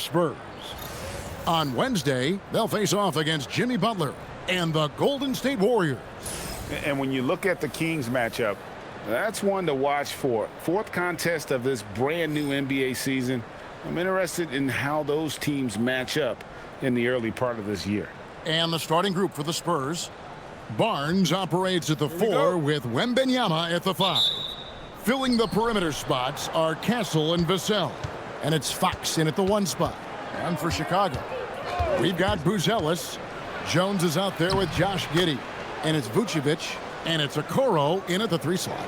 Spurs. On Wednesday, they'll face off against Jimmy Butler and the Golden State Warriors. And when you look at the Kings matchup, that's one to watch for. Fourth contest of this brand new NBA season. I'm interested in how those teams match up in the early part of this year. And the starting group for the Spurs. Barnes operates at the 4 with Wembanyama at the 5. Filling the perimeter spots are Castle and Vassell. And it's Fox in at the 1 spot. And for Chicago, we've got Buzelis. Jones is out there with Josh Giddey. And it's Vucevic. And it's Okoro in at the 3 slot.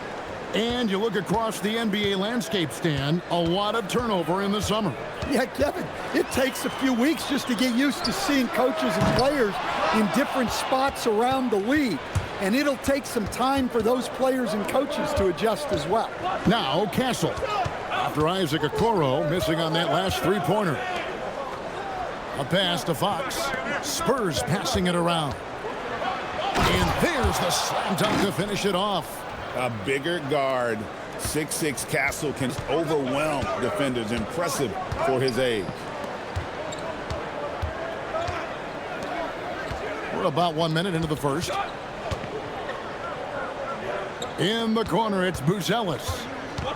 And you look across the NBA landscape, Stan, a lot of turnover in the summer. Yeah, Kevin, it takes a few weeks just to get used to seeing coaches and players in different spots around the league. And it'll take some time for those players and coaches to adjust as well. Now, Castle. After Isaac Okoro missing on that last 3-pointer. A pass to Fox. Spurs passing it around. And there's the slam dunk to finish it off. A bigger guard, 6'6" Castle, can overwhelm defenders. Impressive for his age. We're about 1 minute into the first. In the corner, it's Buzelis.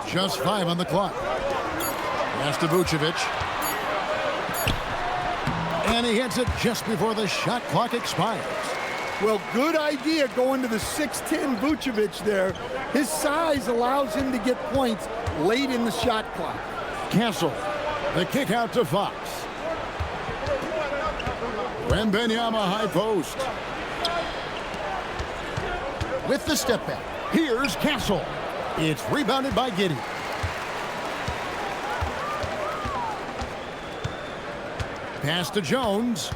Just 5 on the clock. Pass to Vucevic. And he hits it just before the shot clock expires. Well, good idea going to the 6'10" Vucevic there. His size allows him to get points late in the shot clock. Castle, the kick out to Fox. Wembanyama high post. With the step back, here's Castle. It's rebounded by Giddey. Pass to Jones.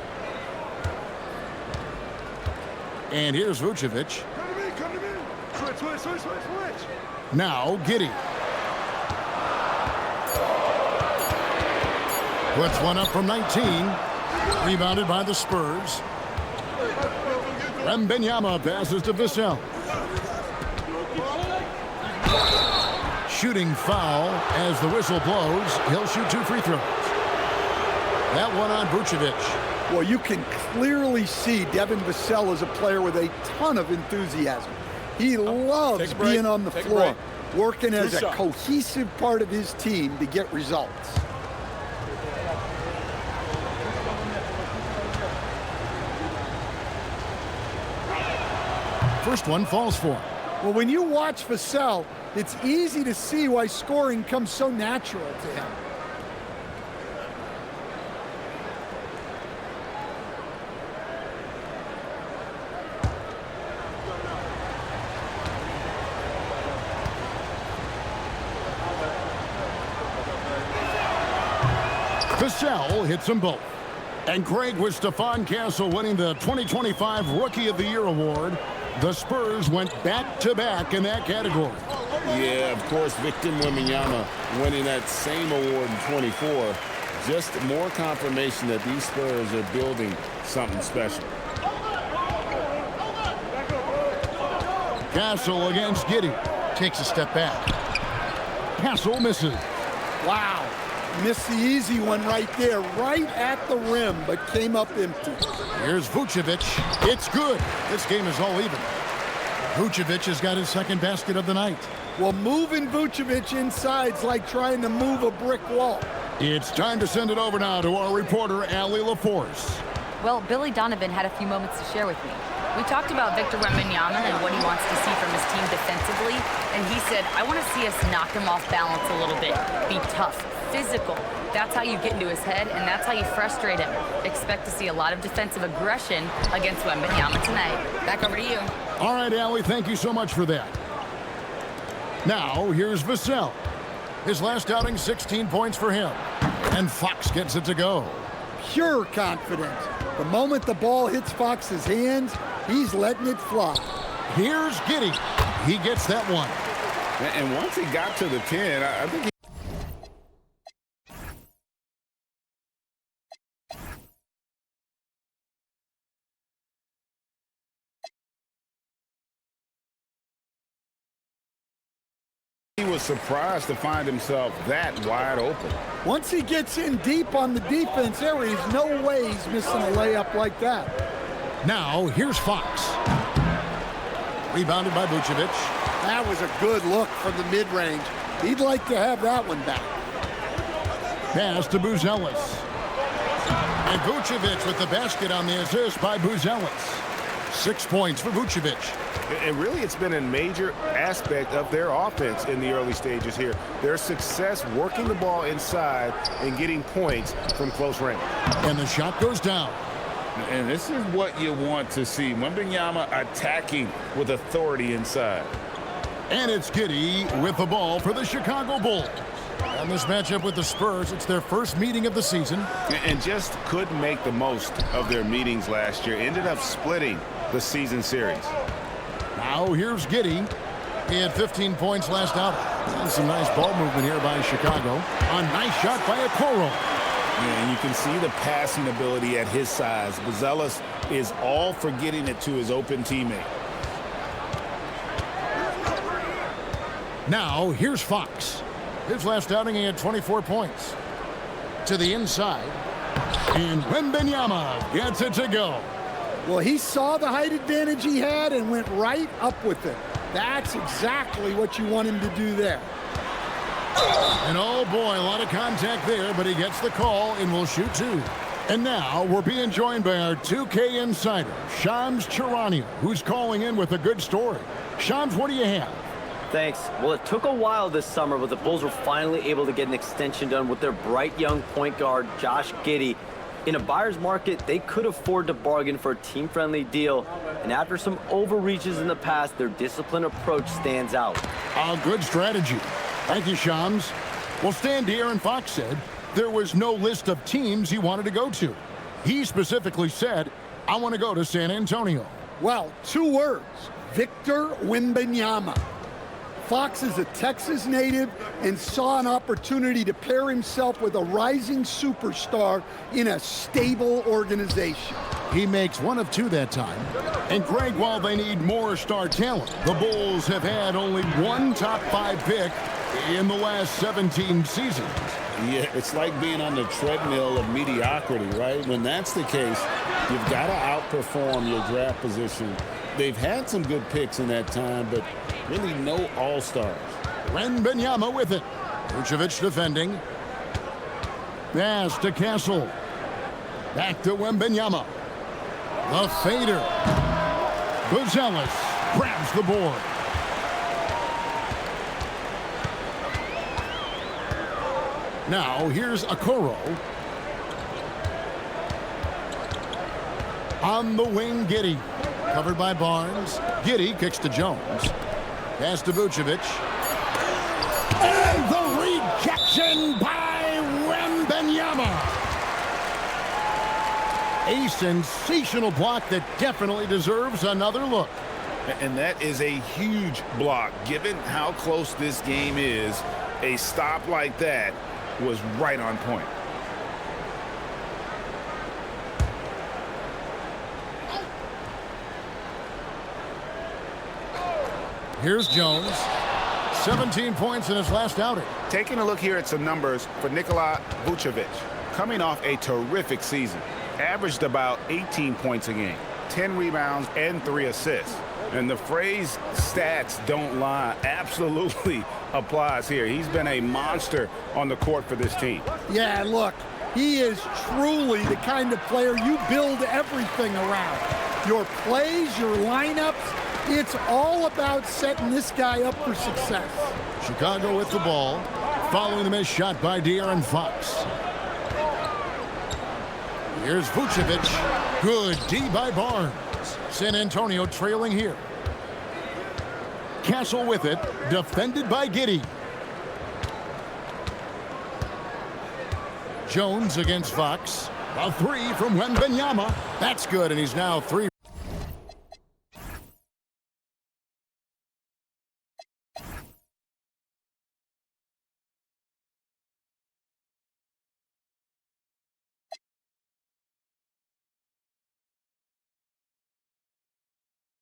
And here's Vucevic. Come to me. Switch. Now Giddey. Puts one up from 19. Rebounded by the Spurs. Wembanyama passes to Vassell. Shooting foul as the whistle blows. He'll shoot 2 free throws. That one on Vucevic. Well, you can clearly see Devin Vassell is a player with a ton of enthusiasm. He loves being on the floor, working as a cohesive part of his team to get results. First one falls for him. Well, when you watch Vassell, it's easy to see why scoring comes so natural to him. Vassell hits them both. And Craig, with Stephon Castle winning the 2025 Rookie of the Year award, the Spurs went back-to-back in that category. Yeah, of course, Victor Wembanyama winning that same award in 24. Just more confirmation that these Spurs are building something special. Castle against Giddey. Takes a step back. Castle misses. Wow. Missed the easy one right there, right at the rim, but came up empty. Here's Vucevic. It's good. This game is all even. Vucevic has got his second basket of the night. Well, moving Vucevic inside's like trying to move a brick wall. It's time to send it over now to our reporter, Allie LaForce. Well, Billy Donovan had a few moments to share with me. We talked about Victor Wembanyama and what he wants to see from his team defensively, and he said, I want to see us knock him off balance a little bit, be tough, physical. That's how you get into his head, and that's how you frustrate him. Expect to see a lot of defensive aggression against Wembanyama tonight. Back over to you. All right, Allie, thank you so much for that. Now, here's Vassell. His last outing, 16 points for him. And Fox gets it to go. Pure confidence. The moment the ball hits Fox's hands, he's letting it fly. Here's Giddey. He gets that one. And once he got to the 10, I think he He was surprised to find himself that wide open. Once he gets in deep on the defense area, there's no way he's missing a layup like that. Now, here's Fox. Rebounded by Vucevic. That was a good look from the mid-range. He'd like to have that one back. Pass to Buzelis. And Vucevic with the basket on the assist by Buzelis. 6 points for Vucevic. And really, it's been a major aspect of their offense in the early stages here. Their success working the ball inside and getting points from close range. And the shot goes down. And this is what you want to see. Wembanyama attacking with authority inside. And it's Giddey with the ball for the Chicago Bulls. On this matchup with the Spurs, it's their first meeting of the season. And just couldn't make the most of their meetings last year. Ended up splitting the season series. Now here's Giddey. He had 15 points last outing. And some nice ball movement here by Chicago. A nice shot by Okoro. And you can see the passing ability at his size. Buzelis is all for getting it to his open teammate. Now here's Fox. His last outing, he had 24 points. To the inside. And Wembanyama gets it to go. Well, he saw the height advantage he had and went right up with it. That's exactly what you want him to do there. And oh boy, a lot of contact there, but he gets the call and will shoot two. And now we're being joined by our 2K insider, Shams Charania, who's calling in with a good story. Shams, what do you have? Thanks. Well, it took a while this summer, but the Bulls were finally able to get an extension done with their bright young point guard, Josh Giddey. In a buyer's market, they could afford to bargain for a team-friendly deal. And after some overreaches in the past, their disciplined approach stands out. A good strategy. Thank you, Shams. Well, Stan De'Aaron Fox said there was no list of teams he wanted to go to. He specifically said, I want to go to San Antonio. Well, 2 words, Victor Wembanyama. Fox is a Texas native and saw an opportunity to pair himself with a rising superstar in a stable organization. He makes 1 of 2 that time. And Greg, while they need more star talent, the Bulls have had only 1 top 5 pick in the last 17 seasons. Yeah, it's like being on the treadmill of mediocrity, right? When that's the case, you've got to outperform your draft position. They've had some good picks in that time, but really no all-stars. Wembanyama with it. Vucevic defending. Pass to Castle. Back to Wembanyama. The fader. Buzelis grabs the board. Now here's Okoro. On the wing, Giddey. Covered by Barnes. Giddey kicks to Jones. Pass to Vucevic. And the rejection by Wembanyama. A sensational block that definitely deserves another look. And that is a huge block. Given how close this game is, a stop like that was right on point. Here's Jones. 17 points in his last outing. Taking a look here at some numbers for Nikola Vucevic. Coming off a terrific season. Averaged about 18 points a game, 10 rebounds, and 3 assists. And the phrase stats don't lie absolutely applies here. He's been a monster on the court for this team. Yeah, look, he is truly the kind of player you build everything around. Your plays, your lineups, it's all about setting this guy up for success. Chicago with the ball, following the missed shot by De'Aaron Fox. Here's Vucevic. Good D by Barnes. San Antonio trailing here. Castle with it, defended by Giddey. Jones against Fox. A 3 from Wembanyama. That's good, and he's now 3.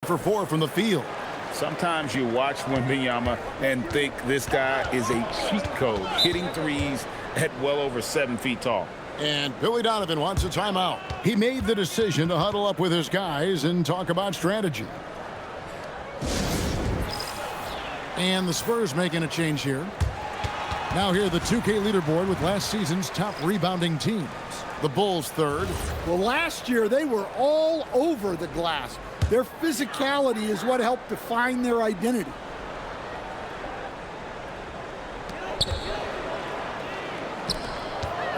For 4 from the field. Sometimes you watch Wembanyama and think this guy is a cheat code, hitting threes at well over 7 feet tall. And Billy Donovan wants a timeout. He made the decision to huddle up with his guys and talk about strategy. And the Spurs making a change here. Now here the 2K leaderboard with last season's top rebounding teams. The Bulls third. Well, last year they were all over the glass. Their physicality is what helped define their identity.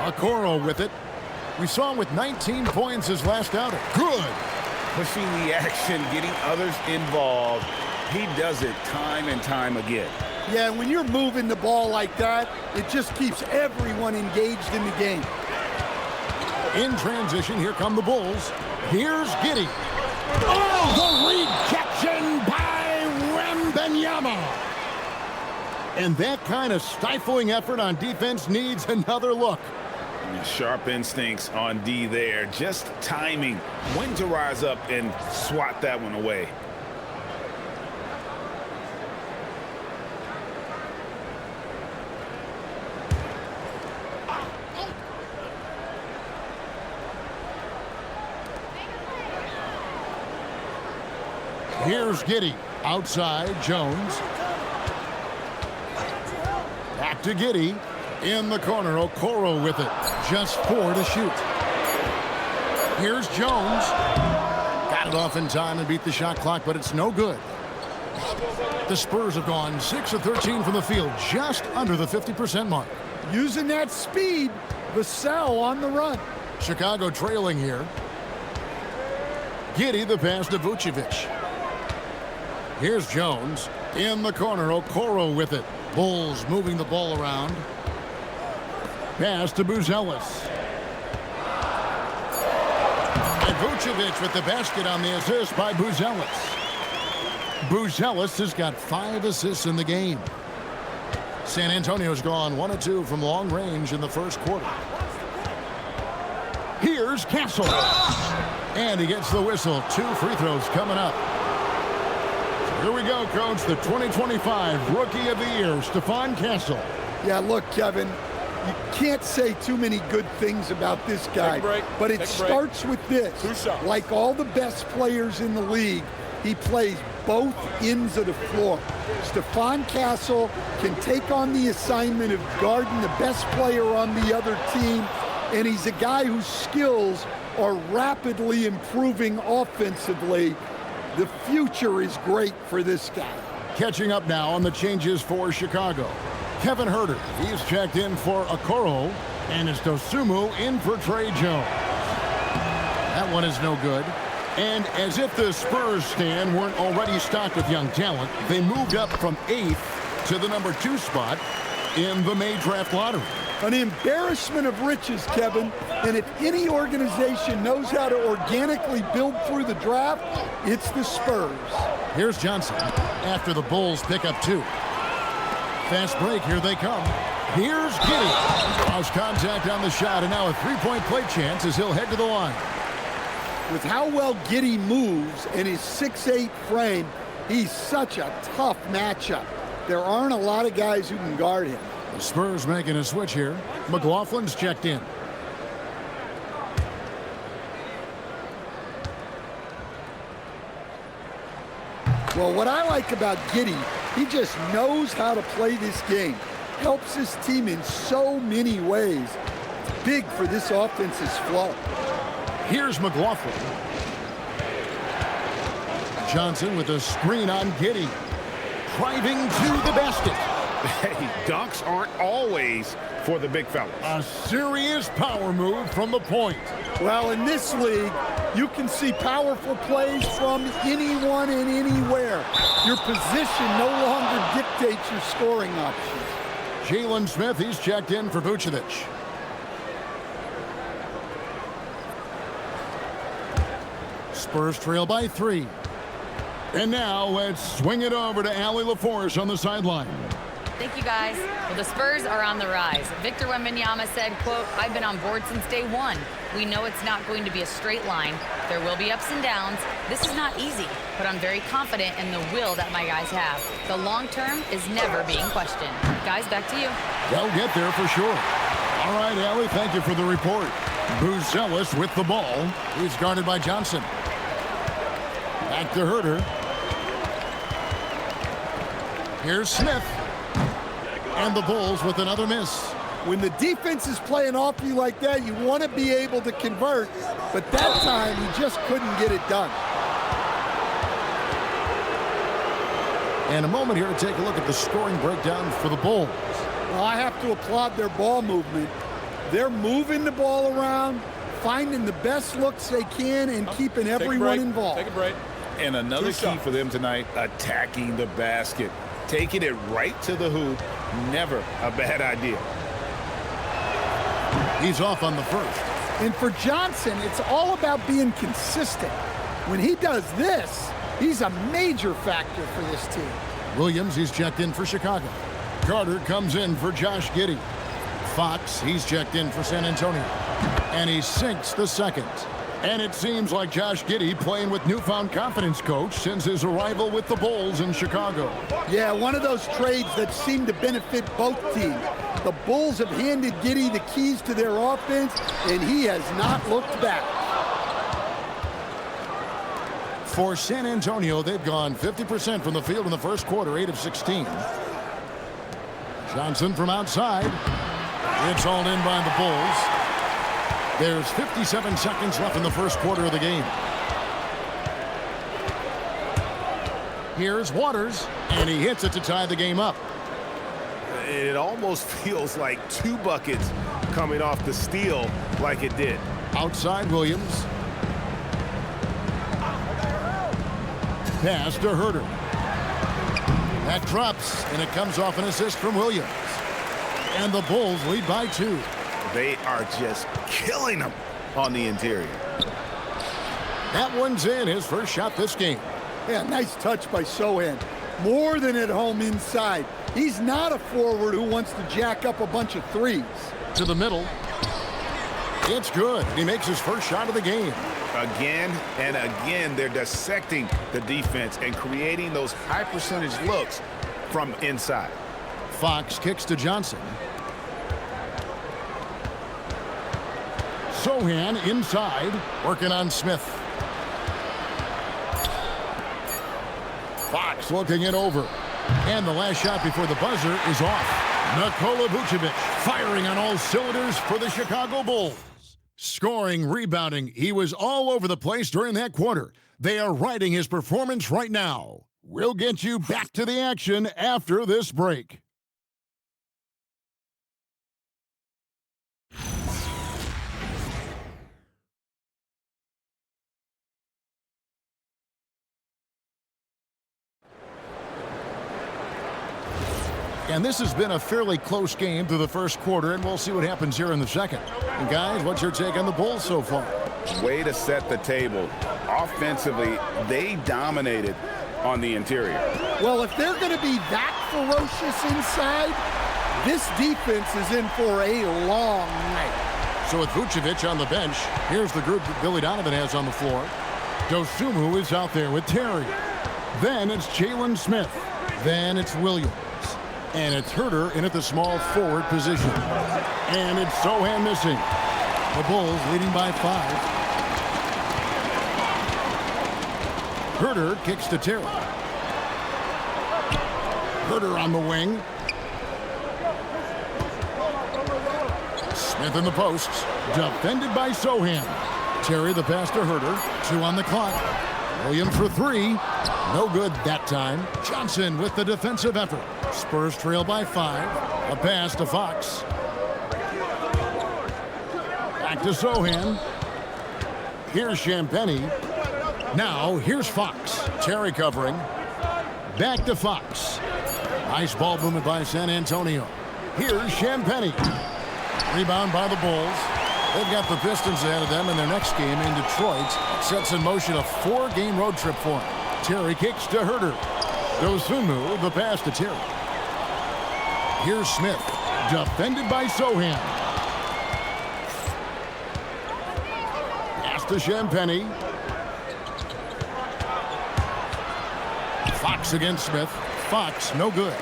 Okoro with it. We saw him with 19 points his last outing. Good. Pushing the action, getting others involved. He does it time and time again. Yeah, when you're moving the ball like that, it just keeps everyone engaged in the game. In transition, here come the Bulls. Here's Giddey. Oh, the rejection by Wembanyama. And that kind of stifling effort on defense needs another look. Sharp instincts on D there. Just timing when to rise up and swat that one away. Here's Giddey. Outside, Jones. Back to Giddey. In the corner, Okoro with it. Just 4 to shoot. Here's Jones. Got it off in time and beat the shot clock, but it's no good. The Spurs have gone 6 of 13 from the field, just under the 50% mark. Using that speed, Vassell on the run. Chicago trailing here. Giddey the pass to Vucevic. Here's Jones. In the corner, Okoro with it. Bulls moving the ball around. Pass to Buzelis. And Vucevic with the basket on the assist by Buzelis. Buzelis has got 5 assists in the game. San Antonio's gone 1 of 2 from long range in the first quarter. Here's Castle. And he gets the whistle. 2 free throws coming up. Here we go, Coach. The 2025 Rookie of the Year, Stephon Castle. Yeah, look, Kevin, you can't say too many good things about this guy, but it starts with this. Like all the best players in the league, he plays both ends of the floor. Stephon Castle can take on the assignment of guarding the best player on the other team, and he's a guy whose skills are rapidly improving offensively. The future is great for this guy. Catching up now on the changes for Chicago. Kevin Huerter, he's checked in for Okoro, and it's Dosunmu in for Trey Jones. That one is no good. And as if the Spurs stand weren't already stocked with young talent, they moved up from 8th to the number 2 spot in the May draft lottery. An embarrassment of riches, Kevin. And if any organization knows how to organically build through the draft, it's the Spurs. Here's Johnson after the Bulls pick up 2. Fast break, here they come. Here's Giddey. Cross contact on the shot, and now a 3-point play chance as he'll head to the line. With how well Giddey moves and his 6'8" frame, he's such a tough matchup. There aren't a lot of guys who can guard him. The Spurs making a switch here. McLaughlin's checked in. Well, what I like about Giddey, he just knows how to play this game. Helps his team in so many ways. It's big for this offense's flow. Here's McLaughlin. Johnson with a screen on Giddey. Driving to the basket. Hey, dunks aren't always for the big fellas. A serious power move from the point. Well, in this league, you can see powerful plays from anyone and anywhere. Your position no longer dictates your scoring options. Jalen Smith, he's checked in for Vucevic. Spurs trail by 3. And now let's swing it over to Allie LaForce on the sideline. Thank you, guys. Well, the Spurs are on the rise. Victor Wembanyama said, quote, "I've been on board since day one. We know it's not going to be a straight line. There will be ups and downs. This is not easy, but I'm very confident in the will that my guys have. The long term is never being questioned." Guys, back to you. They'll get there for sure. All right, Allie, thank you for the report. Buzelis with the ball. He's guarded by Johnson. Back to Herter. Here's Smith. And the Bulls with another miss. When the defense is playing off you like that, you want to be able to convert, but that time he just couldn't get it done. And a moment here to take a look at the scoring breakdown for the Bulls. Well, I have to applaud their ball movement. They're moving the ball around, finding the best looks they can, and keeping everyone involved. Take a break. And another key for them tonight, attacking the basket. Taking it right to the hoop, never a bad idea. He's off on the first. And for Johnson, it's all about being consistent. When he does this, he's a major factor for this team. Williams, he's checked in for Chicago. Carter comes in for Josh Giddey. Fox, he's checked in for San Antonio. And he sinks the second. And it seems like Josh Giddey playing with newfound confidence, Coach, since his arrival with the Bulls in Chicago. Yeah, one of those trades that seem to benefit both teams. The Bulls have handed Giddey the keys to their offense, and he has not looked back. For San Antonio, they've gone 50% from the field in the first quarter, 8 of 16. Johnson from outside. It's all in by the Bulls. There's 57 seconds left in the first quarter of the game. Here's Waters, and he hits it to tie the game up. It almost feels like 2 buckets coming off the steal like it did. Outside Williams. Pass to Herter. That drops, and it comes off an assist from Williams. And the Bulls lead by 2. They are just killing them on the interior. That one's in, his first shot this game. Yeah, nice touch by Sohan. More than at home inside. He's not a forward who wants to jack up a bunch of threes. To the middle. It's good. He makes his first shot of the game. Again and again, they're dissecting the defense and creating those high percentage looks from inside. Fox kicks to Johnson. Sohan inside, working on Smith. Fox looking it over. And the last shot before the buzzer is off. Nikola Vucevic firing on all cylinders for the Chicago Bulls. Scoring, rebounding, he was all over the place during that quarter. They are riding his performance right now. We'll get you back to the action after this break. And this has been a fairly close game through the first quarter, and we'll see what happens here in the second. And guys, what's your take on the Bulls so far? Way to set the table. Offensively, they dominated on the interior. Well, if they're going to be that ferocious inside, this defense is in for a long night. So with Vucevic on the bench, here's the group that Billy Donovan has on the floor. Dosunmu is out there with Terry. Then it's Jalen Smith. Then it's Williams. And it's Herter in at the small forward position. And it's Sohan missing. The Bulls leading by 5. Herter kicks to Terry. Herter on the wing. Smith in the posts. Defended by Sohan. Terry the pass to Herter. 2 on the clock. Williams for 3. No good that time. Johnson with the defensive effort. Spurs trail by 5. A pass to Fox. Back to Sohan. Here's Champagnie. Now here's Fox. Terry covering. Back to Fox. Nice ball movement by San Antonio. Here's Champagnie. Rebound by the Bulls. They've got the Pistons ahead of them in their next game in Detroit. Sets in motion a 4-game road trip for them. Terry kicks to Herter. Dosunmu, the pass to Terry. Here's Smith, defended by Sohan. Pass to Champagny. Fox against Smith. Fox, no good.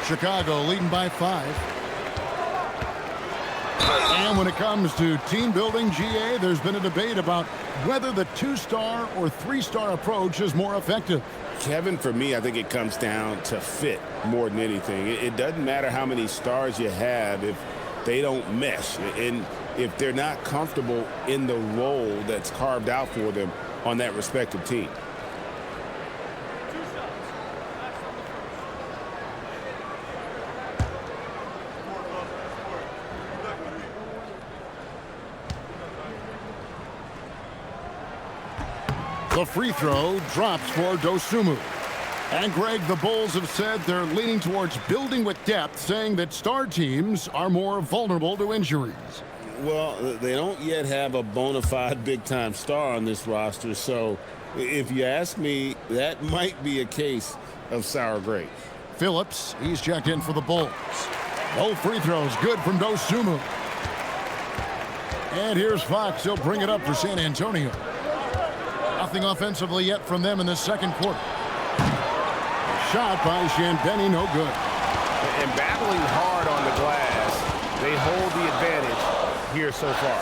Chicago leading by 5. And when it comes to team building, GA, there's been a debate about whether the 2-star or 3-star approach is more effective. Kevin, for me, I think it comes down to fit more than anything. It doesn't matter how many stars you have if they don't mesh and if they're not comfortable in the role that's carved out for them on that respective team. The free throw drops for Dosunmu. And Greg, the Bulls have said they're leaning towards building with depth, saying that star teams are more vulnerable to injuries. Well, they don't yet have a bona fide big-time star on this roster, so if you ask me, that might be a case of sour grapes. Phillips, he's checked in for the Bulls. No free throws, good from Dosunmu. And here's Fox, he'll bring it up for San Antonio. Nothing offensively yet from them in the second quarter. Shot by Champagny, no good. And battling hard on the glass, they hold the advantage here so far.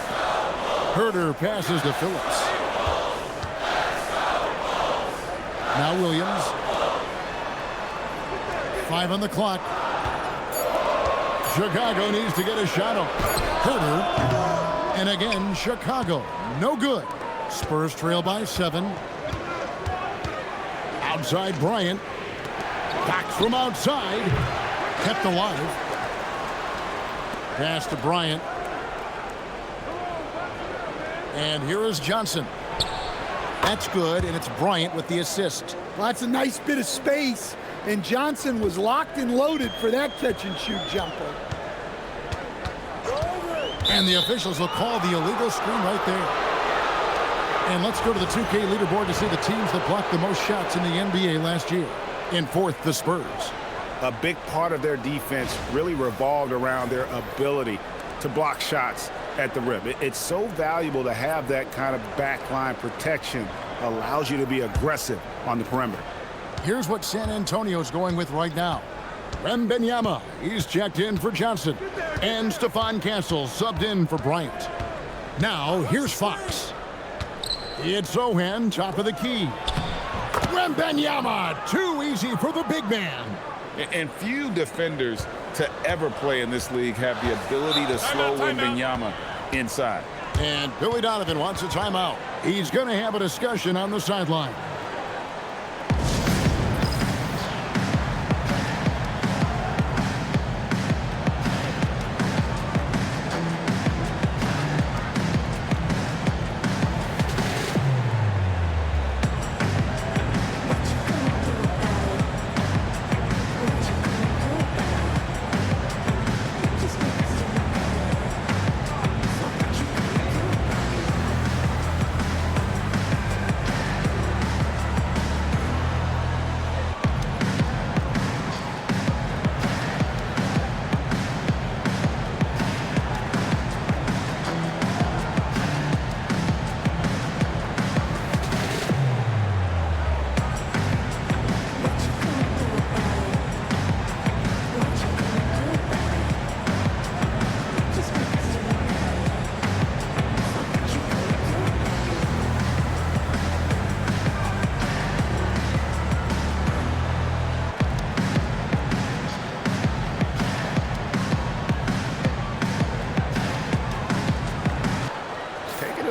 Herter passes to Phillips. Now Williams. 5 on the clock. Chicago needs to get a shot off. Herter. And again, Chicago, no good. Spurs trail by 7. Outside Bryant. Fox from outside. Kept alive. Pass to Bryant. And here is Johnson. That's good, and it's Bryant with the assist. Well, that's a nice bit of space, and Johnson was locked and loaded for that catch-and-shoot jumper. And the officials will call the illegal screen right there. And let's go to the 2K leaderboard to see the teams that blocked the most shots in the NBA last year. In 4th, the Spurs. A big part of their defense really revolved around their ability to block shots at the rim. It's so valuable to have that kind of backline protection. Allows you to be aggressive on the perimeter. Here's what San Antonio's going with right now. Wembanyama, he's checked in for Johnson. And Stephon Castle subbed in for Bryant. Now, here's Fox. It's Sohan, top of the key. Wembanyama, too easy for the big man. And few defenders to ever play in this league have the ability to slow Wembanyama inside. And Billy Donovan wants a timeout. He's going to have a discussion on the sideline.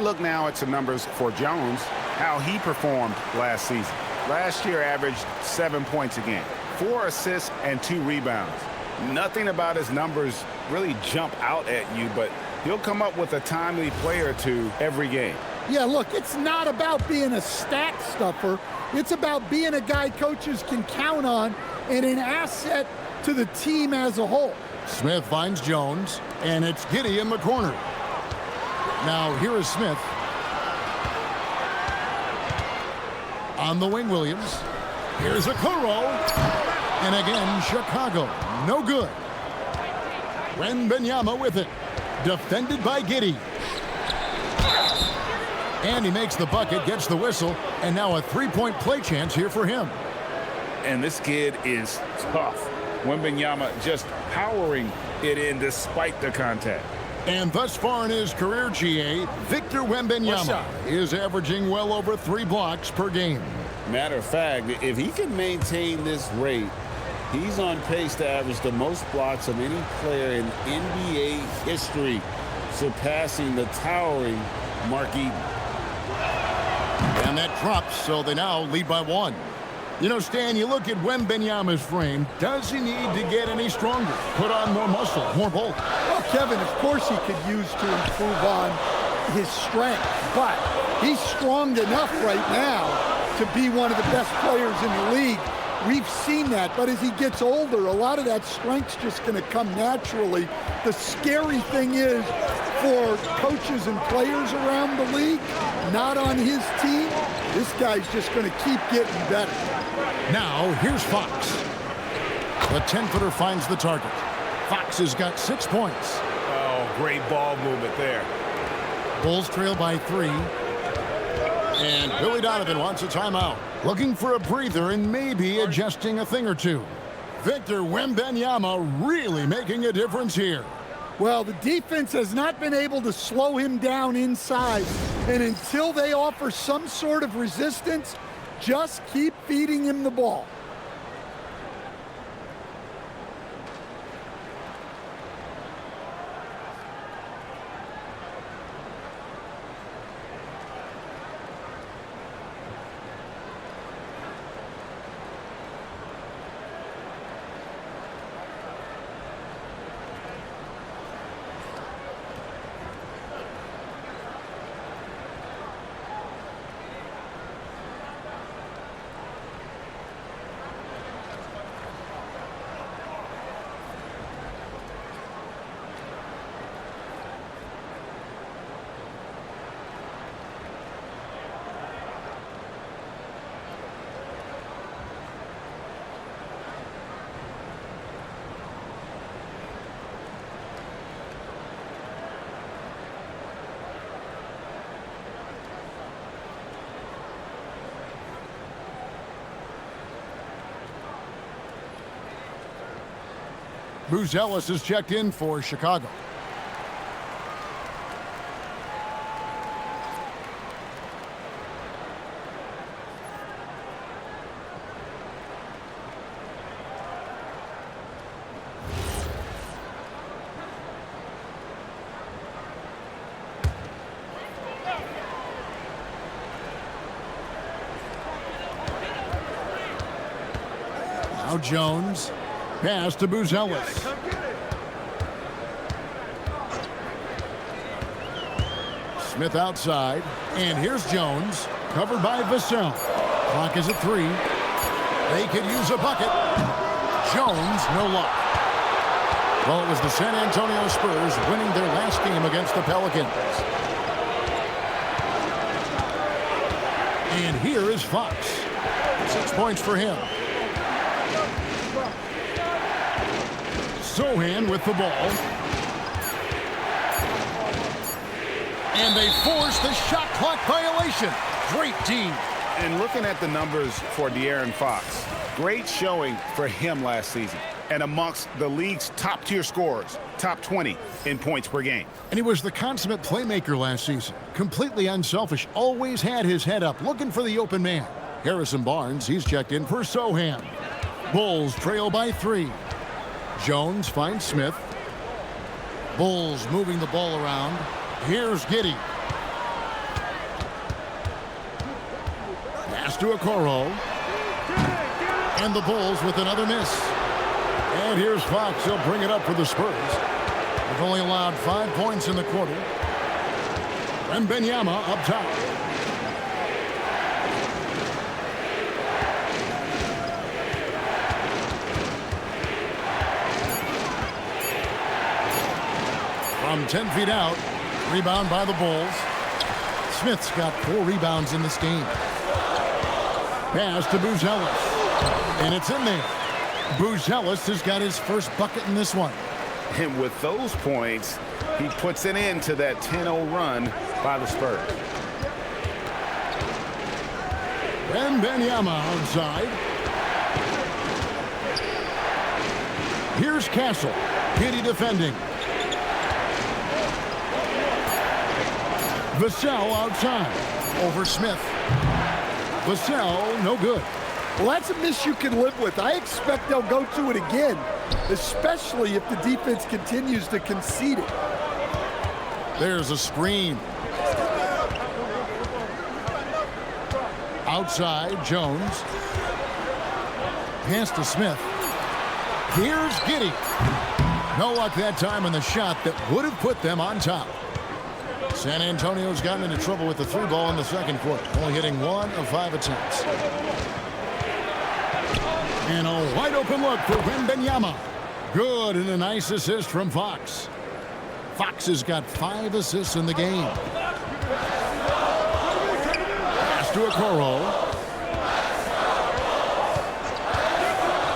Look now at some numbers for Jones, how he performed last season. Last year averaged 7 points a game, 4 assists and 2 rebounds. Nothing about his numbers really jump out at you, but he'll come up with a timely play or two every game. Yeah, look, it's not about being a stat stuffer. It's about being a guy coaches can count on and an asset to the team as a whole. Smith finds Jones, and it's Giddey in the corner. Now, here is Smith. On the wing, Williams. Here's Okoro. And again, Chicago. No good. Wembanyama with it. Defended by Giddey. And he makes the bucket, gets the whistle, and now a three-point play chance here for him. And this kid is tough. Wembanyama just powering it in despite the contact. And thus far in his career, GA, Victor Wembanyama is averaging well over 3 blocks per game. Matter of fact, if he can maintain this rate, he's on pace to average the most blocks of any player in NBA history, surpassing the towering Mark Eaton. And that drops, so they now lead by 1. You know, Stan, you look at Wembanyama's frame. Does he need to get any stronger? Put on more muscle, more bulk? Well, Kevin, of course he could use to improve on his strength, but he's strong enough right now to be one of the best players in the league. We've seen that, but as he gets older, a lot of that strength's just going to come naturally. The scary thing is, for coaches and players around the league, not on his team, this guy's just going to keep getting better. Now, here's Fox. The 10-footer finds the target. Fox has got 6 points. Oh, great ball movement there. Bulls trail by 3. And Billy Donovan wants a timeout. Looking for a breather and maybe adjusting a thing or two. Victor Wembanyama really making a difference here. Well, the defense has not been able to slow him down inside. And until they offer some sort of resistance, just keep feeding him the ball. Ellis is checked in for Chicago. Now Jones. Pass to Ellis. Smith outside. And here's Jones. Covered by Vassell. Clock is at 3. They could use a bucket. Jones, no luck. Well, it was the San Antonio Spurs winning their last game against the Pelicans. And here is Fox. 6 points for him. Sohan with the ball. And they force the shot clock violation. Great team. And looking at the numbers for De'Aaron Fox, great showing for him last season. And amongst the league's top-tier scorers, top 20 in points per game. And he was the consummate playmaker last season. Completely unselfish. Always had his head up, looking for the open man. Harrison Barnes, he's checked in for Sohan. Bulls trail by 3. Jones finds Smith. Bulls moving the ball around. Here's Giddey. Pass to Okoro. And the Bulls with another miss. And here's Fox. He'll bring it up for the Spurs. They've only allowed 5 points in the quarter. Wembanyama up top. From 10 feet out, rebound by the Bulls. Smith's got 4 rebounds in this game. Pass to Ellis. And it's in there. Ellis has got his first bucket in this one. And with those points, he puts an end to that 10-0 run by the Spurs. Wembanyama outside. Here's Castle. Giddey defending. Vassell outside. Over Smith. Vassell, no good. Well, that's a miss you can live with. I expect they'll go to it again, especially if the defense continues to concede it. There's a screen. Outside, Jones. Pass to Smith. Here's Giddey. No luck that time on the shot that would have put them on top. San Antonio's gotten into trouble with the three ball in the second quarter, only hitting 1 of 5 attempts. And a wide open look for Wembanyama. Good, and a nice assist from Fox. Fox has got 5 assists in the game. Pass to Okoro.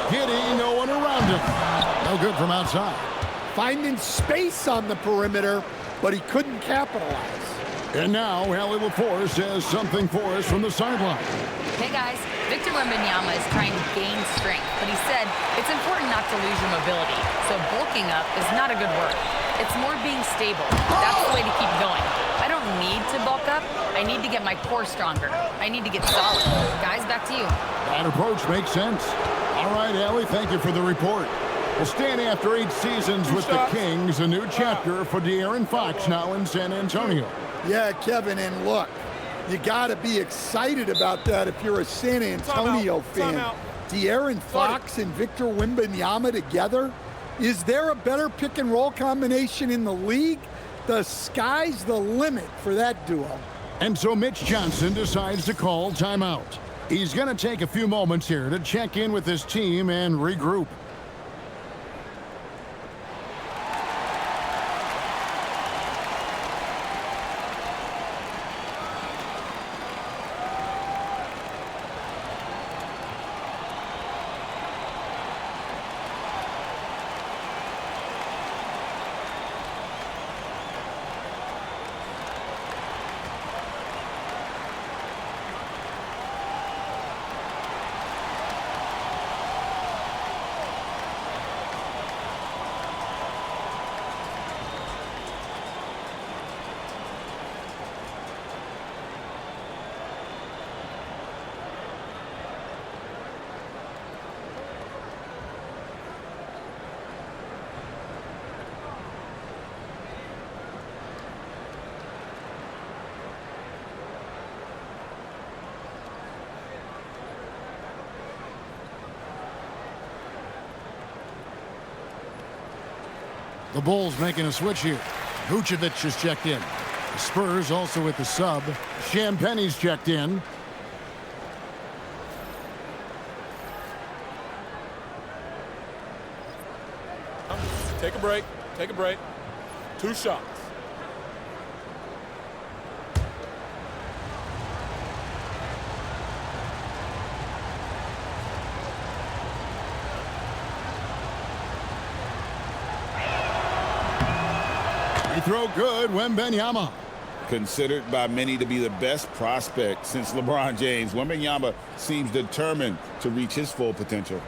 Giddey, no one around him. No good from outside. Finding space on the perimeter, but he couldn't capitalize. And now, Allie LaForce has something for us from the sideline. Hey guys, Victor Wembanyama is trying to gain strength, but he said it's important not to lose your mobility. So bulking up is not a good word. It's more being stable. That's the way to keep going. I don't need to bulk up. I need to get my core stronger. I need to get solid. Guys, back to you. That approach makes sense. All right, Allie, thank you for the report. We'll stand after 8 seasons with the Kings. A new chapter for De'Aaron Fox now in San Antonio. Yeah, Kevin, and look, you got to be excited about that if you're a San Antonio fan. De'Aaron Fox and Victor Wembanyama together? Is there a better pick and roll combination in the league? The sky's the limit for that duo. And so Mitch Johnson decides to call timeout. He's going to take a few moments here to check in with his team and regroup. The Bulls making a switch here. Vucevic has checked in. The Spurs also with the sub. Champagne's checked in. Take a break. Take a break. 2 shots. Free throw good, Wembanyama. Considered by many to be the best prospect since LeBron James, Wembanyama seems determined to reach his full potential.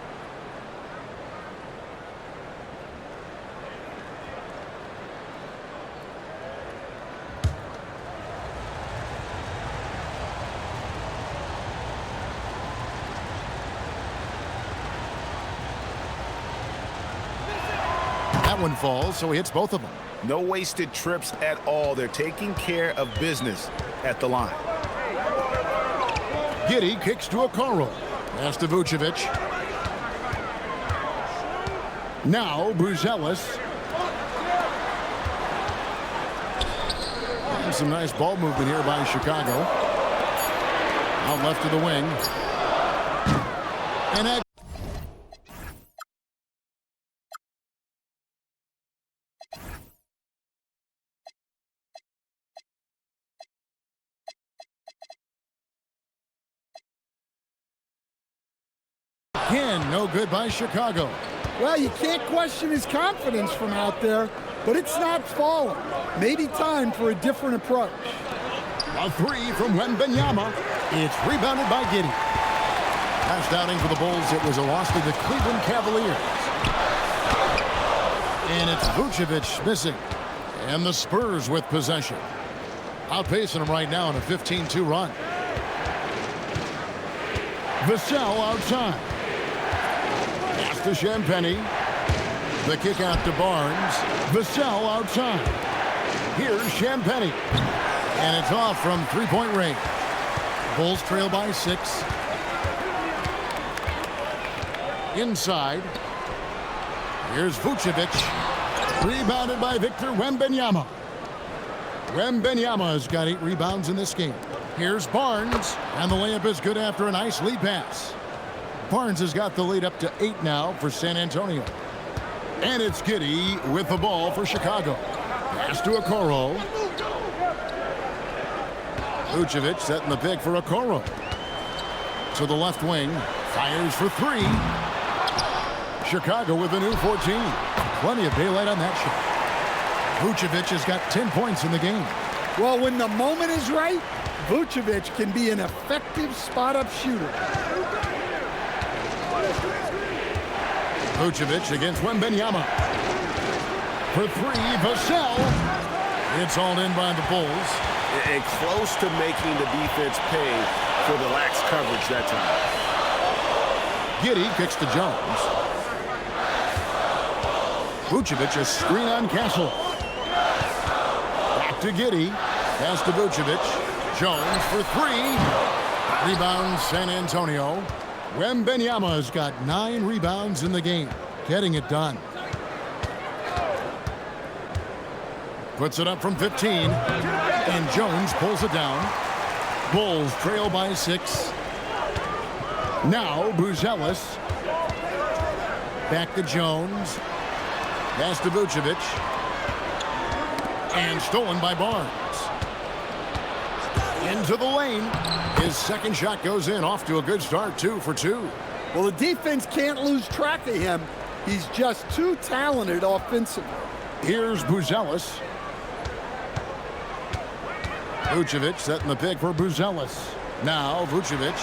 That one falls, so he hits both of them. No wasted trips at all. They're taking care of business at the line. Giddey kicks to Okoro. Pass to Vucevic. Now Buzelis. And some nice ball movement here by Chicago. Out left to the wing. And again, no good by Chicago. Well, you can't question his confidence from out there, but it's not falling. Maybe time for a different approach. A three from Wembanyama. It's rebounded by Giddey. Last outing for the Bulls, it was a loss to the Cleveland Cavaliers. And it's Vucevic missing. And the Spurs with possession. Outpacing them right now in a 15-2 run. Vassell outside. Pass to Champagny. The kick out to Barnes. Vassell outside. Here's Champagny. And it's off from three-point range. Bulls trail by 6. Inside. Here's Vucevic. Rebounded by Victor Wembanyama. Wembanyama has got 8 rebounds in this game. Here's Barnes. And the layup is good after a nice lead pass. Barnes has got the lead up to 8 now for San Antonio. And it's Giddey with the ball for Chicago. Pass to Okoro. Vucevic setting the pick for Okoro. To the left wing. Fires for 3. Chicago with a new 14. Plenty of daylight on that shot. Vucevic has got 10 points in the game. Well, when the moment is right, Vucevic can be an effective spot-up shooter. Vucevic against Wembanyama. For 3, Vassell. It's hauled in by the Bulls. And close to making the defense pay for the lax coverage that time. Giddey kicks to Jones. Vucevic a screen on Castle. Back to Giddey. Pass to Vucevic. Jones for 3. Rebound San Antonio. Wembanyama has got 9 rebounds in the game. Getting it done. Puts it up from 15. And Jones pulls it down. Bulls trail by 6. Now Buzelis. Back to Jones. Pass to Vucevic. And stolen by Barnes. Into the lane. His second shot goes in. Off to a good start. 2 for 2. Well, the defense can't lose track of him. He's just too talented offensively. Here's Buzelis. Vucevic setting the pick for Buzelis. Now Vucevic.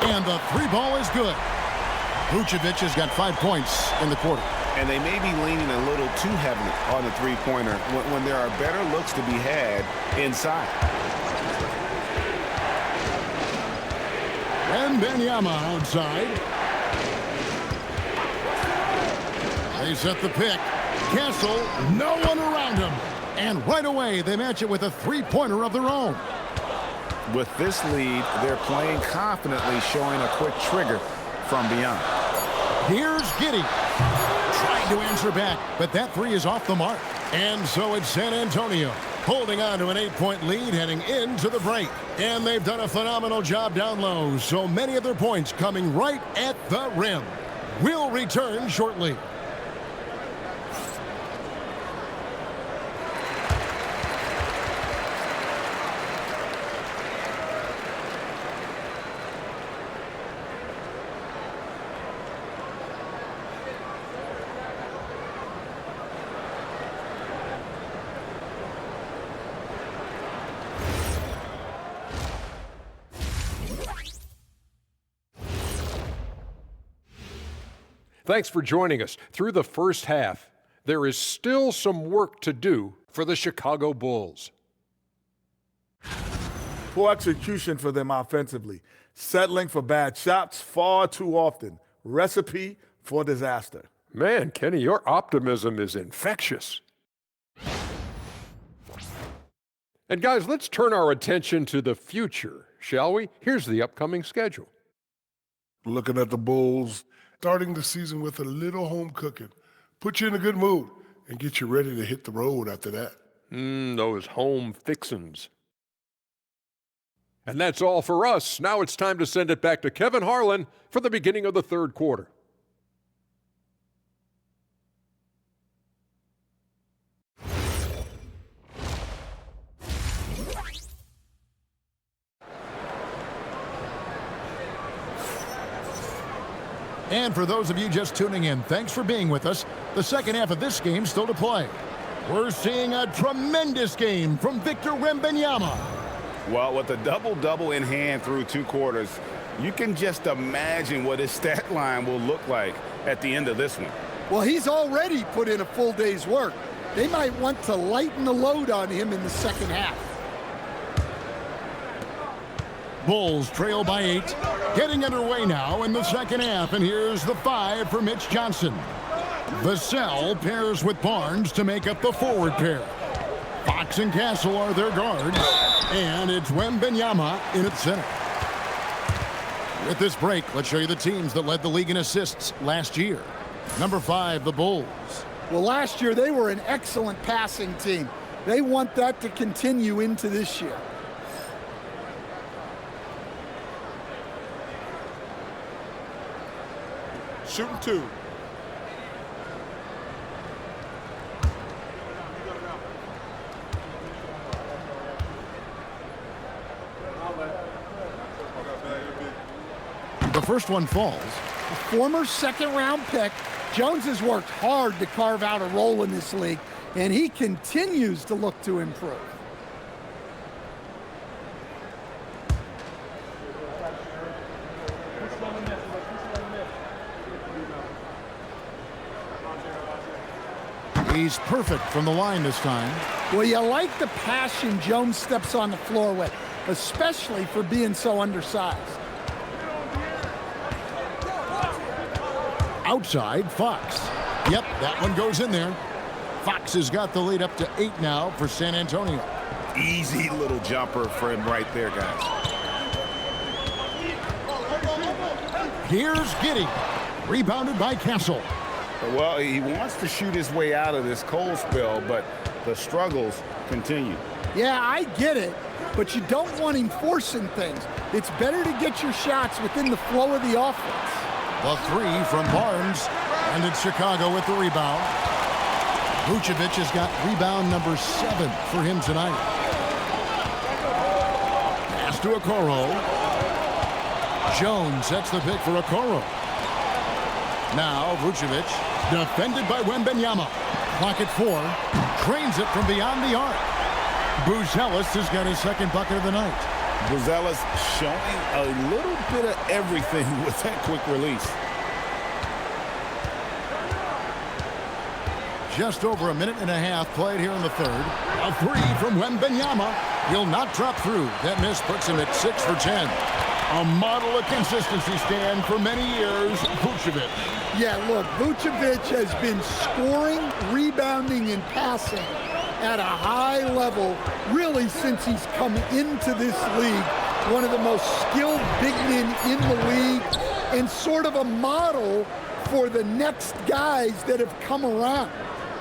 And the 3 ball is good. Vucevic has got 5 points in the quarter. And they may be leaning a little too heavily on the three-pointer when there are better looks to be had inside. Wembanyama outside. They set the pick. Castle, no one around him. And right away, they match it with a three-pointer of their own. With this lead, they're playing confidently, showing a quick trigger from beyond. Here's Giddey. Trying to answer back, but that 3 is off the mark. And so it's San Antonio holding on to an 8-point lead heading into the break. And they've done a phenomenal job down low, so many of their points coming right at the rim. We'll return shortly. Thanks for joining us. Through the first half, there is still some work to do for the Chicago Bulls. Poor execution for them offensively. Settling for bad shots far too often. Recipe for disaster. Man, Kenny, your optimism is infectious. And guys, let's turn our attention to the future, shall we? Here's the upcoming schedule. Looking at the Bulls, starting the season with a little home cooking. Put you in a good mood and get you ready to hit the road after that. Those home fixins'. And that's all for us. Now it's time to send it back to Kevin Harlan for the beginning of the third quarter. And for those of you just tuning in, thanks for being with us. The second half of this game still to play. We're seeing a tremendous game from Victor Wembanyama. Well, with a double-double in hand through 2 quarters, you can just imagine what his stat line will look like at the end of this one. Well, he's already put in a full day's work. They might want to lighten the load on him in the second half. Bulls trail by 8. Getting underway now in the second half, and here's the 5 for Mitch Johnson. Vassell pairs with Barnes to make up the forward pair. Fox and Castle are their guards, and it's Wembanyama in its center. With this break, let's show you the teams that led the league in assists last year. Number 5, the Bulls. Well, last year they were an excellent passing team. They want that to continue into this year. Shooting 2. The first one falls. The former second-round pick, Jones has worked hard to carve out a role in this league, and he continues to look to improve. He's perfect from the line this time. Well, you like the passion Jones steps on the floor with, especially for being so undersized. Outside, Fox. Yep, that one goes in there. Fox has got the lead up to 8 now for San Antonio. Easy little jumper for him right there, guys. Here's Giddey. Rebounded by Castle. Well, he wants to shoot his way out of this cold spell, but the struggles continue. Yeah, I get it, but you don't want him forcing things. It's better to get your shots within the flow of the offense. The 3 from Barnes, and it's Chicago with the rebound. Vucevic has got rebound number 7 for him tonight. Pass to Okoro. Jones sets the pick for Okoro. Now Vucevic, defended by Wembanyama. Clock at 4. Drains it from beyond the arc. Buzelis has got his second bucket of the night. Buzelis showing a little bit of everything with that quick release. Just over a minute and a half played here in the third. A 3 from Wembanyama. He'll not drop through. That miss puts him at 6 for 10. A model of consistency, Stan, for many years, Vucevic. Yeah, look, Vucevic has been scoring, rebounding, and passing at a high level really since he's come into this league. One of the most skilled big men in the league and sort of a model for the next guys that have come around.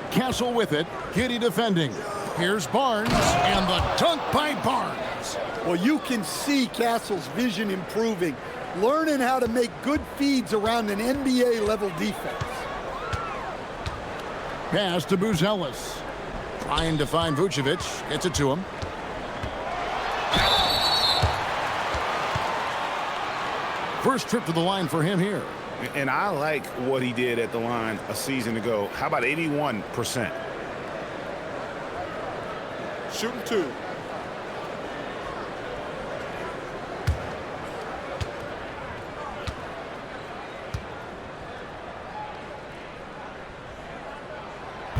Castle with it. Giddey defending. Here's Barnes, and the dunk by Barnes. Well, you can see Castle's vision improving, learning how to make good feeds around an NBA-level defense. Pass to Buzelis. Trying to find Vucevic. Gets it to him. First trip to the line for him here. And I like what he did at the line a season ago. How about 81%? Shooting 2.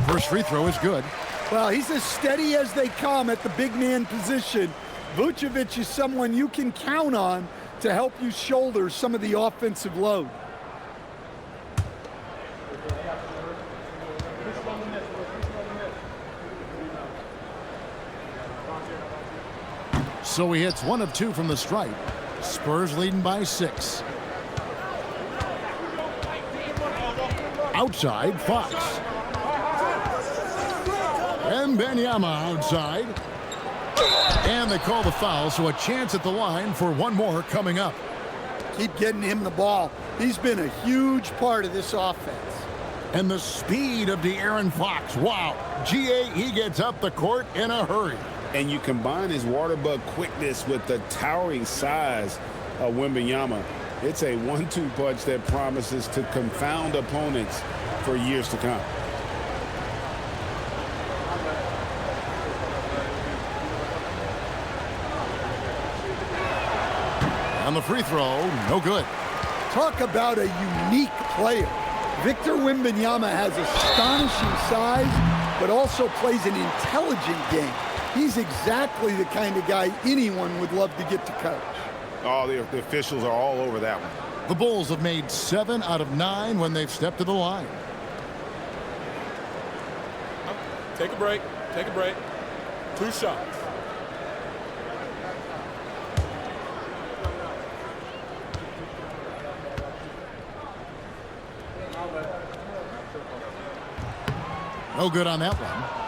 First free throw is good. Well, he's as steady as they come at the big man position. Vucevic is someone you can count on to help you shoulder some of the offensive load. So he hits 1 of 2 from the stripe. Spurs leading by 6. Outside, Fox. Wembanyama outside. And they call the foul, so a chance at the line for one more coming up. Keep getting him the ball. He's been a huge part of this offense. And the speed of De'Aaron Fox. Wow. GA, he gets up the court in a hurry. And you combine his water bug quickness with the towering size of Wembanyama. It's a 1-2 punch that promises to confound opponents for years to come. On the free throw, no good. Talk about a unique player. Victor Wembanyama has astonishing size, but also plays an intelligent game. He's exactly the kind of guy anyone would love to get to coach. Oh, the officials are all over that one. The Bulls have made 7 out of 9 when they've stepped to the line. Take a break. Take a break. 2 shots. No good on that one.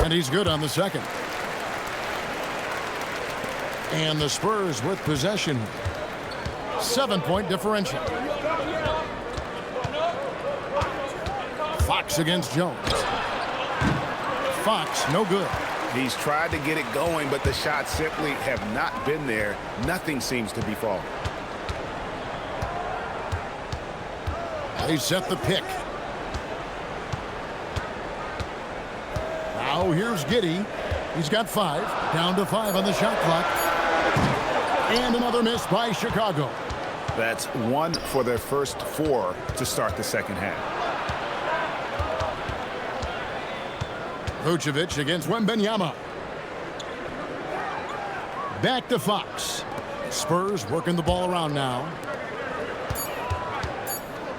And he's good on the second. And the Spurs with possession. 7-point differential. Fox against Jones. Fox, no good. He's tried to get it going, but the shots simply have not been there. Nothing seems to be falling. They set the pick. Now here's Giddey. He's got 5. Down to 5 on the shot clock. And another miss by Chicago. That's 1 for their first 4 to start the second half. Vucevic against Wembanyama. Back to Fox. Spurs working the ball around now.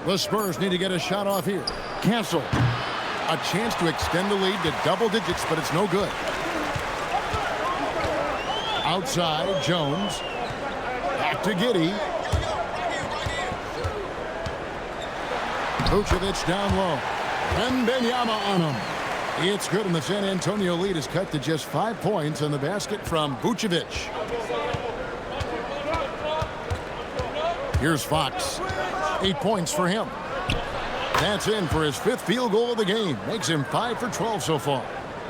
The Spurs need to get a shot off here. Cancel. A chance to extend the lead to double digits, but it's no good. Outside, Jones. Back to Giddey. Vucevic down low. Wembanyama on him. It's good, and the San Antonio lead is cut to just 5 points on the basket from Vucevic. Here's Fox. 8 points for him. That's in for his 5th field goal of the game. Makes him 5 for 12 so far.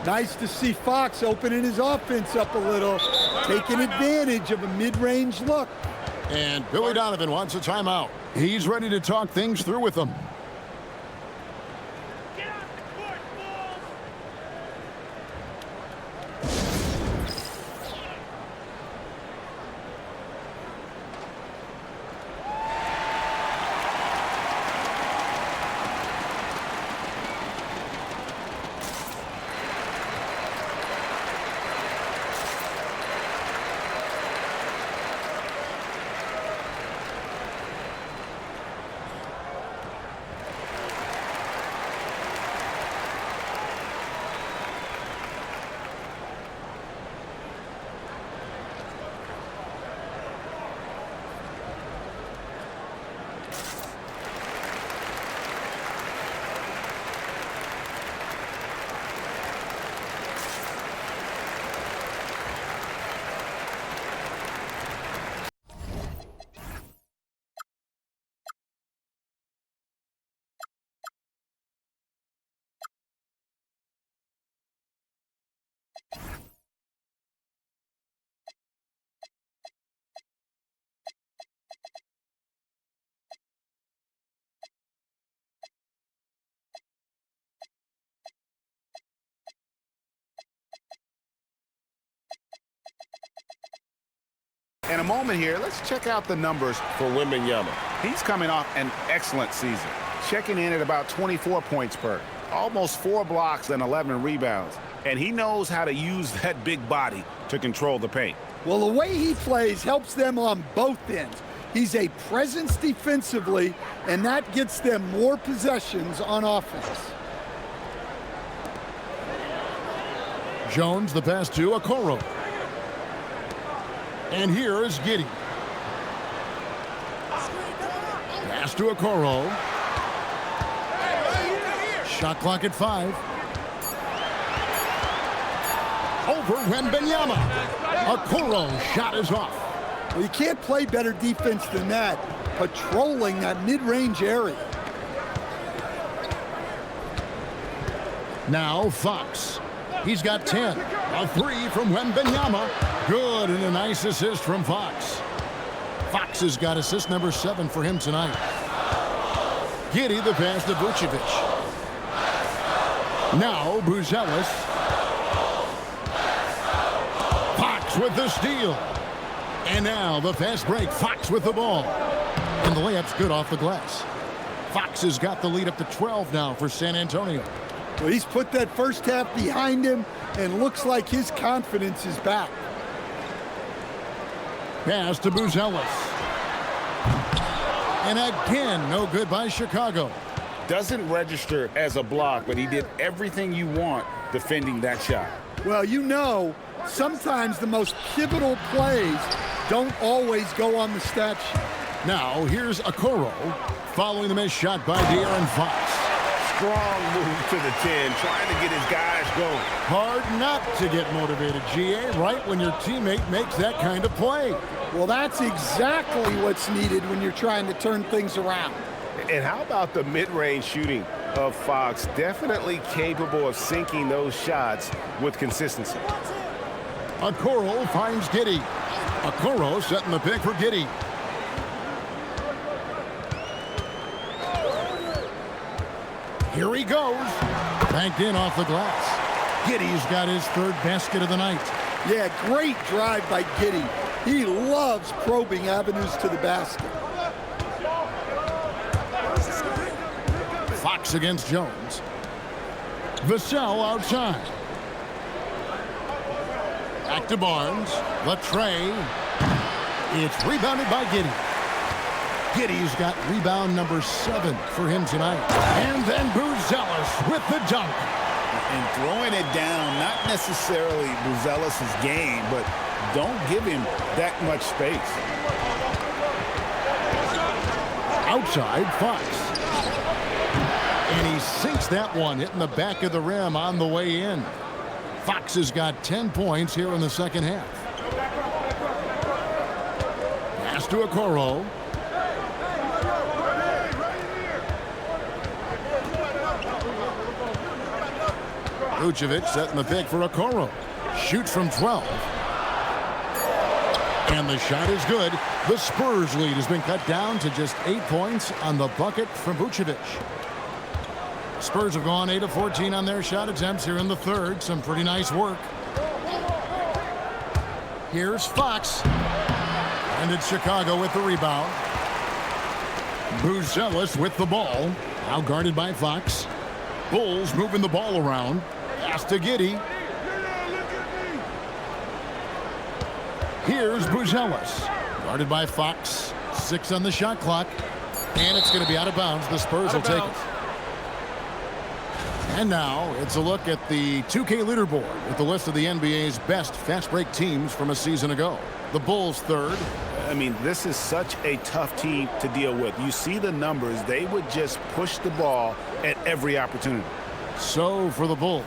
Nice to see Fox opening his offense up a little, taking advantage of a mid-range look. And Billy Donovan wants a timeout. He's ready to talk things through with them. In a moment here, let's check out the numbers for Wembanyama. He's coming off an excellent season, checking in at about 24 points per, almost 4 blocks and 11 rebounds. And he knows how to use that big body to control the paint. Well, the way he plays helps them on both ends. He's a presence defensively, and that gets them more possessions on offense. Jones, the pass to Okoro. And here is Giddey. Pass to Okoro. Shot clock at 5. for Wembanyama. Okoro's shot is off. Well, you can't play better defense than that, patrolling that mid-range area. Now Fox. He's got 10. A three from Wembanyama. Good, and a nice assist from Fox. Fox has got assist number 7 for him tonight. Giddey the pass to Vucevic. Now Buzelis. Fox with the steal. And now the fast break. Fox with the ball. And the layup's good off the glass. Fox has got the lead up to 12 now for San Antonio. Well, he's put that first half behind him and looks like his confidence is back. Pass to Buzelis. And again, no good by Chicago. Doesn't register as a block, but he did everything you want defending that shot. Well, you know, sometimes the most pivotal plays don't always go on the stat sheet. Now, here's Okoro following the missed shot by De'Aaron Fox. Strong move to the 10, trying to get his guys going. Hard not to get motivated, GA, right when your teammate makes that kind of play. Well, that's exactly what's needed when you're trying to turn things around. And how about the mid-range shooting of Fox? Definitely capable of sinking those shots with consistency. Okoro finds Giddey. Okoro setting the pick for Giddey. Here he goes. Banked in off the glass. Giddey's got his 3rd basket of the night. Yeah, great drive by Giddey. He loves probing avenues to the basket. Fox against Jones. Vassell outside. Back to Barnes. The tray. It's rebounded by Giddey. Giddey's got rebound number 7 for him tonight. And then Buzelis with the dunk. And throwing it down, not necessarily Buzelis' game, but don't give him that much space. Outside, Fox. And he sinks that one, hitting the back of the rim on the way in. Fox has got 10 points here in the second half. Pass to Okoro. Vucevic setting the pick for Okoro. Shoots from 12. And the shot is good. The Spurs lead has been cut down to just 8 points on the bucket from Vucevic. Spurs have gone 8 of 14 on their shot attempts here in the 3rd. Some pretty nice work. Here's Fox. And it's Chicago with the rebound. Buzelis with the ball. Now guarded by Fox. Bulls moving the ball around. Pass to Giddey. Here's Buzelis. Guarded by Fox. 6 on the shot clock. And it's going to be out of bounds. The Spurs will take it. And now it's a look at the 2K leaderboard with the list of the NBA's best fast break teams from a season ago. The Bulls 3rd. I mean, this is such a tough team to deal with. You see the numbers. They would just push the ball at every opportunity. So for the Bulls,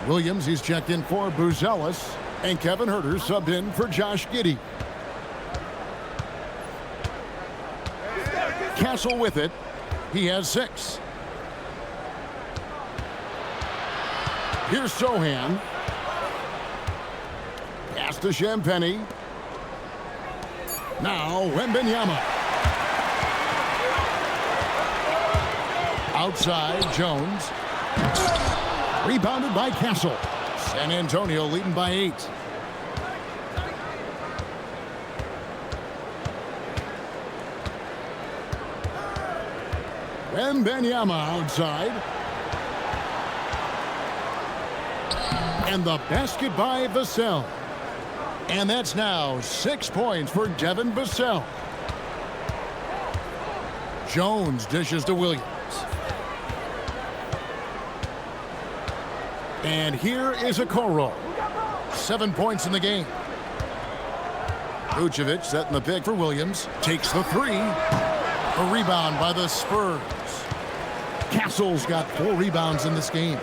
Williams, he's checked in for Buzelis, and Kevin Huerter subbed in for Josh Giddey. Castle with it. He has 6. Here's Sohan. Pass to Champagnie. Now Wembanyama. Outside, Jones. Rebounded by Castle. San Antonio leading by 8. Wembanyama outside. And the basket by Vassell. And that's now 6 points for Devin Vassell. Jones dishes to Williams. And here is Okoro. 7 points in the game. Vucevic setting the pick for Williams. Takes the 3. A rebound by the Spurs. Castle's got 4 rebounds in this game.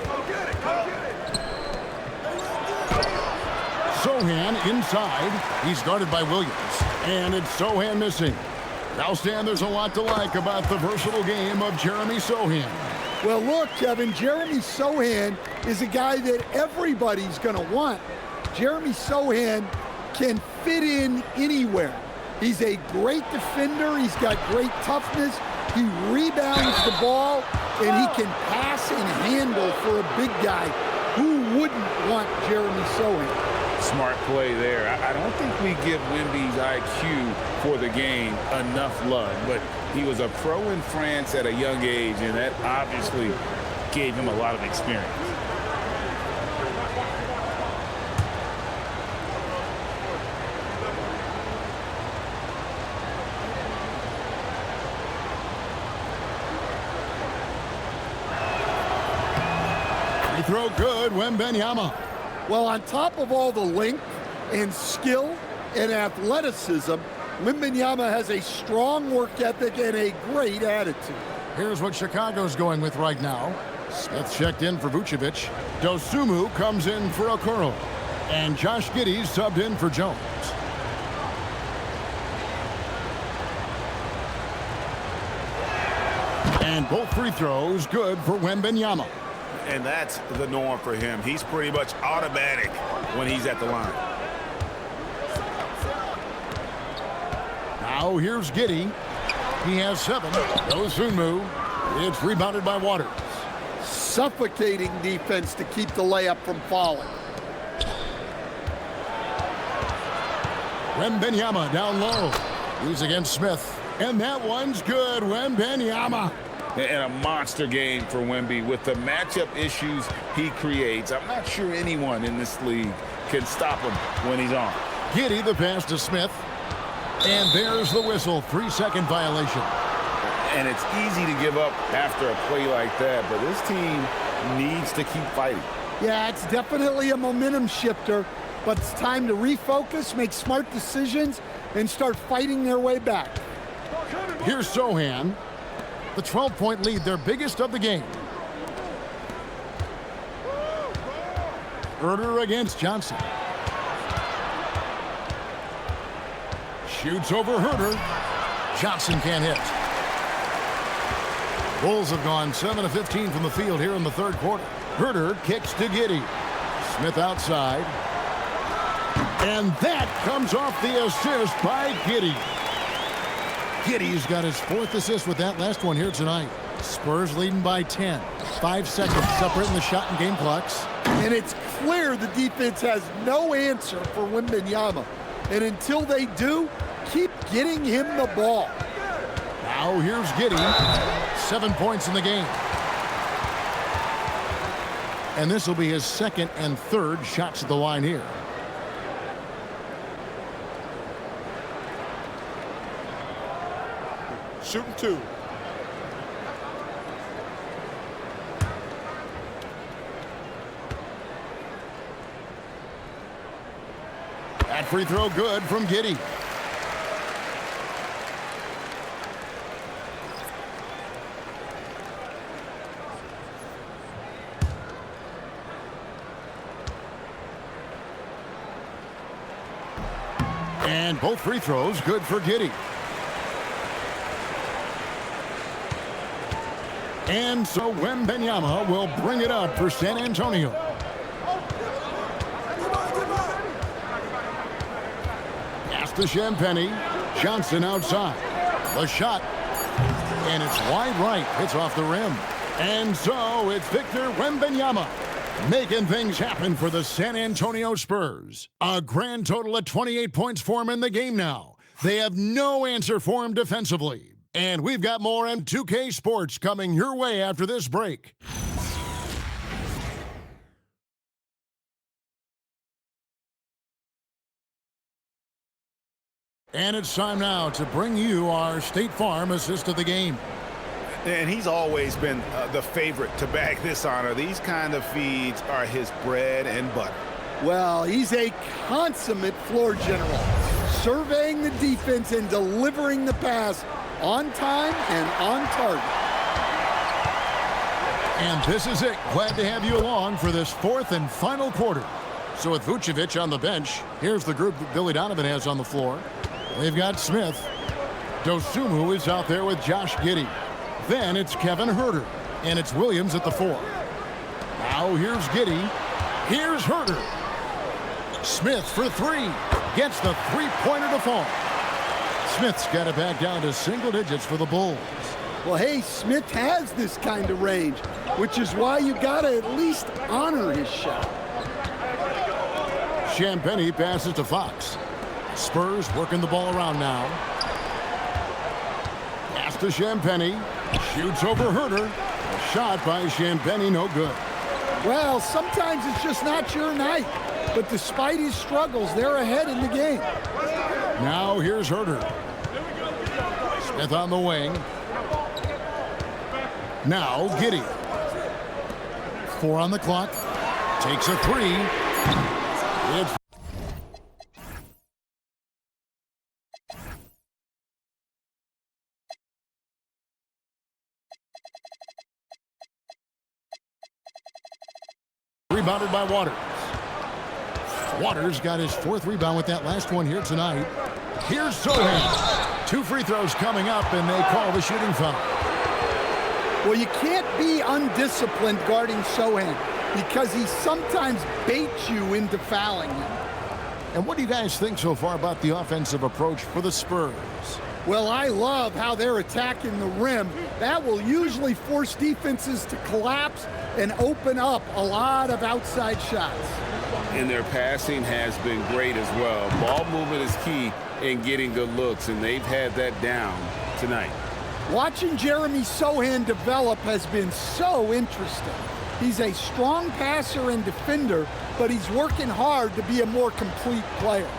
Sochan inside. He's guarded by Williams. And it's Sochan missing. Now, Stan, there's a lot to like about the versatile game of Jeremy Sochan. Well, look, Kevin, Jeremy Sochan is a guy that everybody's going to want. Jeremy Sochan can fit in anywhere. He's a great defender. He's got great toughness. He rebounds the ball, and he can pass and handle for a big guy. Who wouldn't want Jeremy Sochan? Smart play there. I don't think we give Wemby's IQ for the game enough love, but he was a pro in France at a young age, and that obviously gave him a lot of experience. Free throw good, Wembanyama. Well, on top of all the length and skill and athleticism, Wembanyama has a strong work ethic and a great attitude. Here's what Chicago's going with right now. Smith checked in for Vucevic. Dosunmu comes in for Okoro. And Josh Giddey subbed in for Jones. And both free throws good for Wembanyama. And that's the norm for him. He's pretty much automatic when he's at the line. Now here's Giddey. He has 7. Dosunmu. It's rebounded by Waters. Suffocating defense to keep the layup from falling. Wembanyama down low. He's against Smith. And that one's good. Wembanyama. And a monster game for Wemby with the matchup issues he creates. I'm not sure anyone in this league can stop him when he's on. Giddey the pass to Smith. And there's the whistle. 3-second violation. And it's easy to give up after a play like that, but this team needs to keep fighting. Yeah, it's definitely a momentum shifter, but it's time to refocus, make smart decisions, and start fighting their way back. Here's Sochan. The 12-point lead, their biggest of the game. Herder against Johnson. Shoots over Herder. Johnson can't hit. Bulls have gone 7 of 15 from the field here in the third quarter. Herder kicks to Giddey. Smith outside. And that comes off the assist by Giddey. Giddey's got his 4th assist with that last one here tonight. Spurs leading by 10. 5 seconds separating the shot and game clocks. And it's clear the defense has no answer for Wembanyama. And until they do, keep getting him the ball. Now here's Giddey. 7 points in the game. And this will be his 2nd and 3rd shots at the line here. Shooting 2. That free throw good from Giddey. And both free throws good for Giddey. And so Wembanyama will bring it up for San Antonio. Pass to Champagnie. Johnson outside. The shot. And it's wide right. Hits off the rim. And so it's Victor Wembanyama making things happen for the San Antonio Spurs. A grand total of 28 points for him in the game now. They have no answer for him defensively. And we've got more M2K Sports coming your way after this break. And it's time now to bring you our State Farm assist of the game. And he's always been the favorite to bag this honor. These kind of feeds are his bread and butter. Well, he's a consummate floor general, surveying the defense and delivering the pass on time and on target. And this is it. Glad to have you along for this 4th and final quarter. So with Vucevic on the bench, here's the group that Billy Donovan has on the floor. They've got Smith. Dosunmu is out there with Josh Giddey. Then it's Kevin Huerter. And it's Williams at the 4. Now here's Giddey. Here's Huerter. Smith for 3. Gets the three-pointer to fall. Smith's got it back down to single digits for the Bulls. Well, hey, Smith has this kind of range, which is why you got to at least honor his shot. Champagnie passes to Fox. Spurs working the ball around now. Pass to Champagnie. Shoots over Huerter. Shot by Champagnie, no good. Well, sometimes it's just not your night. But despite his struggles, they're ahead in the game. Now here's Huerter. Smith on the wing. Now Giddey. 4 on the clock. Takes a 3. It's rebounded by Waters. Waters got his 4th rebound with that last one here tonight. Here's Sohan. 2 free throws coming up, and they call the shooting foul. Well, you can't be undisciplined guarding Sohan because he sometimes baits you into fouling him. And what do you guys think so far about the offensive approach for the Spurs? Well, I love how they're attacking the rim. That will usually force defenses to collapse and open up a lot of outside shots. And their passing has been great as well. Ball movement is key in getting good looks, and they've had that down tonight. Watching Jeremy Sohan develop has been so interesting. He's a strong passer and defender, but he's working hard to be a more complete player.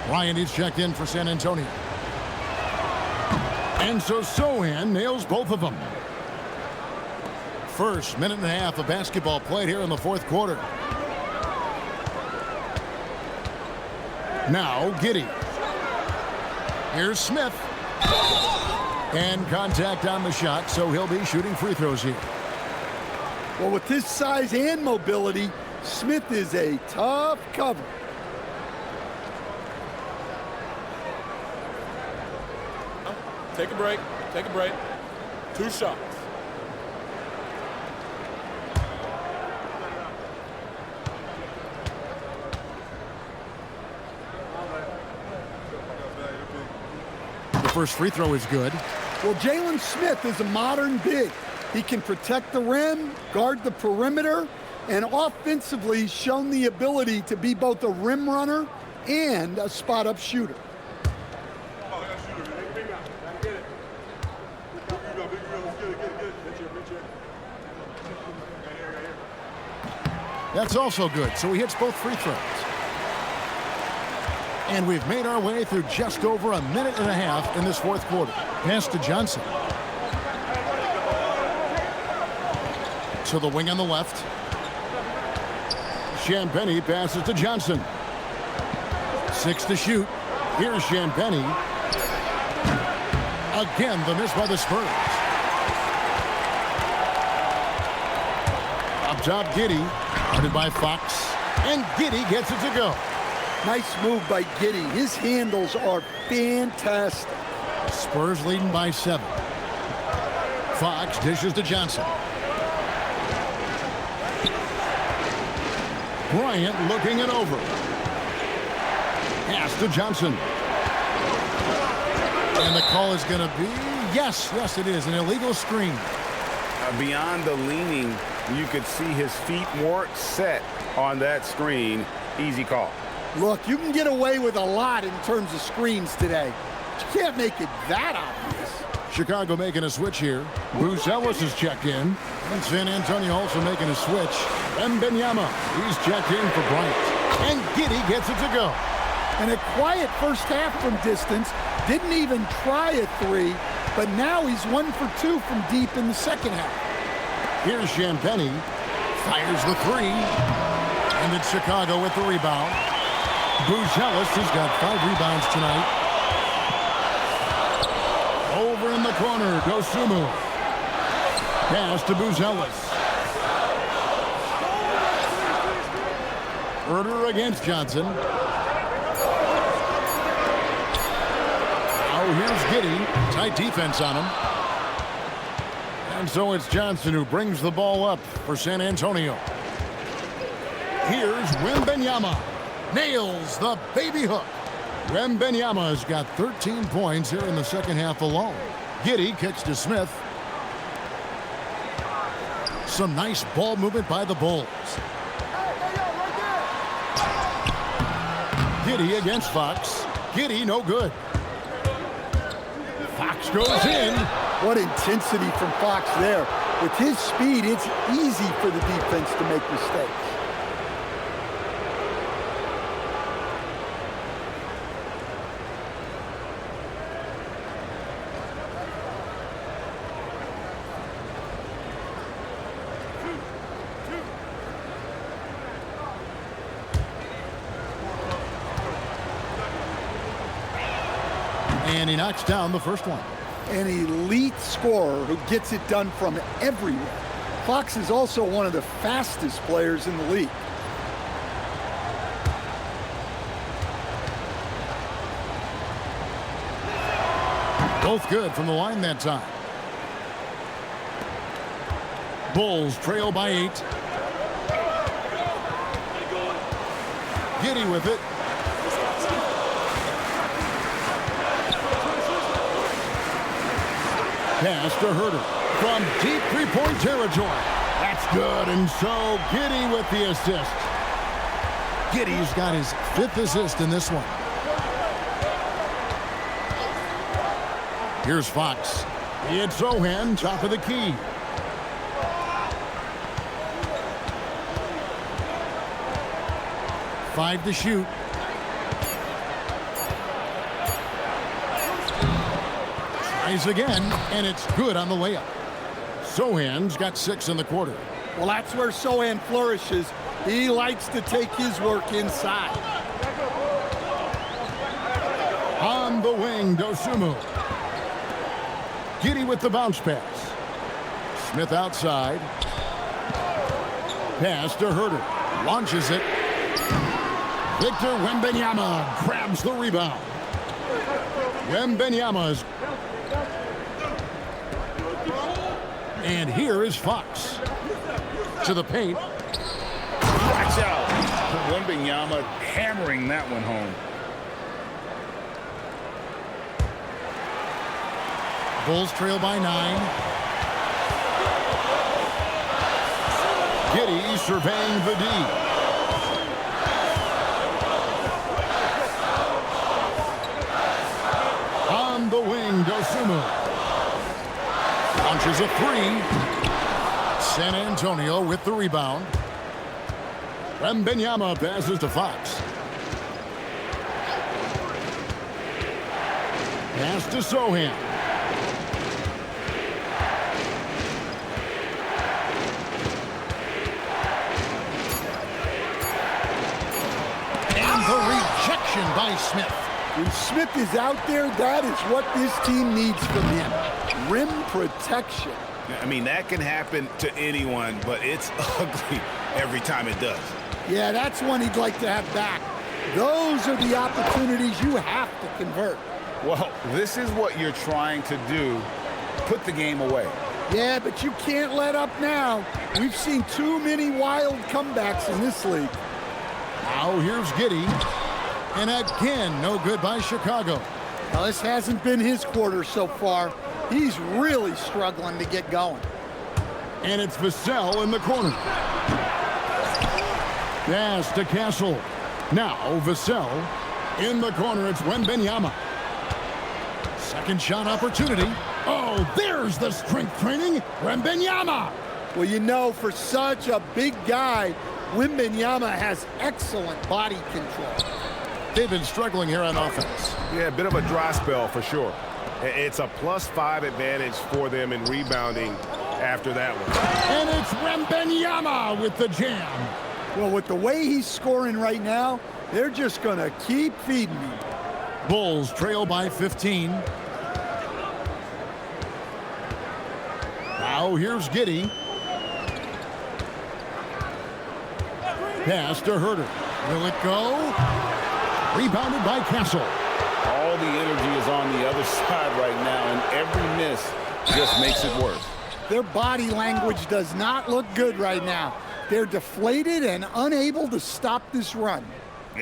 Ryan is checked in for San Antonio. And so Sohan nails both of them. First minute and a half of basketball played here in the 4th quarter. Now Giddey. Here's Smith. And contact on the shot, so he'll be shooting free throws here. Well, with his size and mobility, Smith is a tough cover. Take a break. Take a break. 2 shots. The first free throw is good. Well, Jalen Smith is a modern big. He can protect the rim, guard the perimeter, and offensively shown the ability to be both a rim runner and a spot-up shooter. That's also good, so he hits both free throws. And we've made our way through just over a minute and a half in this 4th quarter. Pass to Johnson. To the wing on the left. Champagnie passes to Johnson. 6 to shoot. Here's Champagnie. Again, the miss by the Spurs. Up top, Giddey. Guarded by Fox. And Giddey gets it to go. Nice move by Giddey. His handles are fantastic. Spurs leading by 7. Fox dishes to Johnson. Bryant looking it over. Pass to Johnson. And the call is going to be, yes, it is, an illegal screen. Beyond the leaning, you could see his feet more set on that screen. Easy call. Look, you can get away with a lot in terms of screens today. But you can't make it that obvious. Chicago making a switch here. Bruce Ellis is checked in. And San Antonio also making a switch. Wembanyama, he's checked in for Bryant. And Giddey gets it to go. And a quiet first half from distance. Didn't even try a 3, but now he's 1 for 2 from deep in the second half. Here's Champagnie. Fires the 3. And it's Chicago with the rebound. Bruce Ellis has got 5 rebounds tonight. Over in the corner, Dosunmu. Pass to Bruce Ellis. Herder against Johnson. Now here's Giddey. Tight defense on him. And so it's Johnson who brings the ball up for San Antonio. Here's Wembanyama. Nails the baby hook. Wembanyama has got 13 points here in the second half alone. Giddey kicks to Smith. Some nice ball movement by the Bulls. Giddey against Fox. Giddey no good. Fox goes in. What intensity from Fox there. With his speed, it's easy for the defense to make mistakes. And he knocks down the first one. An elite scorer who gets it done from everywhere. Fox is also one of the fastest players in the league. Both good from the line that time. Bulls trail by 8. Giddey with it. Pass to Herder from deep three-point territory. That's good, and so Giddey with the assist. Giddey's got his 5th assist in this one. Here's Fox. It's Ohan, top of the key. Five to shoot. Tries again, and it's good on the layup. Sohan's got 6 in the quarter. Well, that's where Sohan flourishes. He likes to take his work inside. On the wing, Dosunmu. Giddey with the bounce pass. Smith outside. Pass to Herder. Launches it. Victor Wembanyama grabs the rebound. Wembanyama's. And here is Fox. To the paint. Watch out. Wembanyama hammering that one home. Bulls trail by 9. Giddey surveying the D. On the wing, Dosunmu. Launches a 3. San Antonio with the rebound. Wembanyama passes to Fox. Pass to Sohan. And the rejection by Smith. When Smith is out there, that is what this team needs from him. Rim protection. I mean, that can happen to anyone, but it's ugly every time it does. Yeah, that's one he'd like to have back. Those are the opportunities you have to convert. Well, this is what you're trying to do. Put the game away. Yeah, but you can't let up now. We've seen too many wild comebacks in this league. Now here's Giddey. And again, no good by Chicago. Now, this hasn't been his quarter so far. He's really struggling to get going. And it's Vassell in the corner. Pass to Castle. Now Vassell in the corner. It's Wembanyama. Second shot opportunity. Oh, there's the strength training. Wembanyama. Well, you know, for such a big guy, Wembanyama has excellent body control. They've been struggling here on offense. Yeah, a bit of a dry spell for sure. It's a +5 advantage for them in rebounding after that one. And it's Wembanyama with the jam. Well, with the way he's scoring right now, they're just going to keep feeding him. Bulls trail by 15. Now here's Giddey. pass to Herter. Will it go? Rebounded by Castle. All the energy is on the other side right now, and every miss just makes it worse. Their body language does not look good right now. They're deflated and unable to stop this run.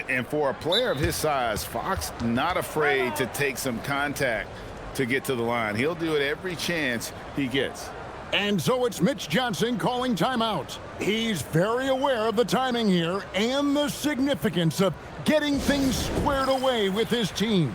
And for a player of his size, Fox not afraid to take some contact to get to the line. He'll do it every chance he gets. And so it's Mitch Johnson calling timeout. He's very aware of the timing here and the significance of getting things squared away with his team.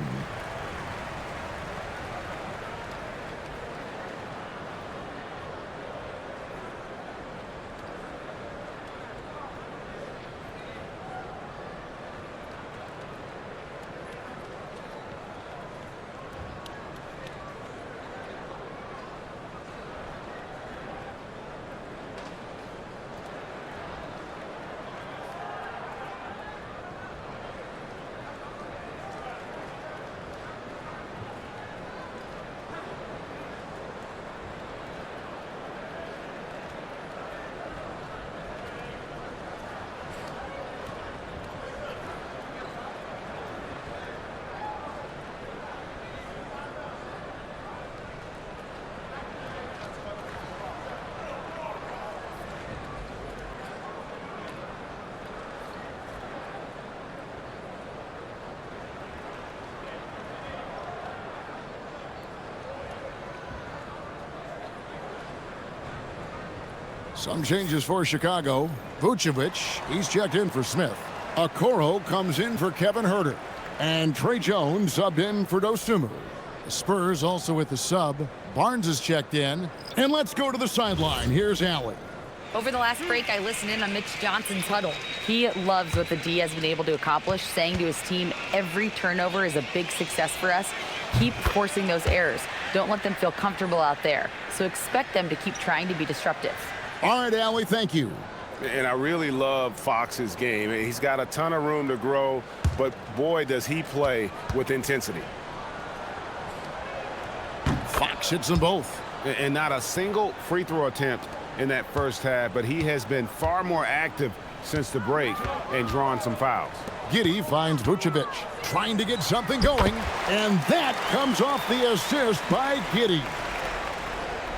Some changes for Chicago. Vucevic, he's checked in for Smith. Okoro comes in for Kevin Herter. And Trey Jones subbed in for Dosunmu. The Spurs also with the sub. Barnes is checked in. And let's go to the sideline. Here's Allen. Over the last break, I listened in on Mitch Johnson's huddle. He loves what the D has been able to accomplish, saying to his team, every turnover is a big success for us. Keep forcing those errors. Don't let them feel comfortable out there. So expect them to keep trying to be disruptive. All right, Allie, thank you. And I really love Fox's game. He's got a ton of room to grow, but boy, does he play with intensity. Fox hits them both. And not a single free throw attempt in that first half, but he has been far more active since the break and drawn some fouls. Giddey finds Vucevic, trying to get something going, and that comes off the assist by Giddey.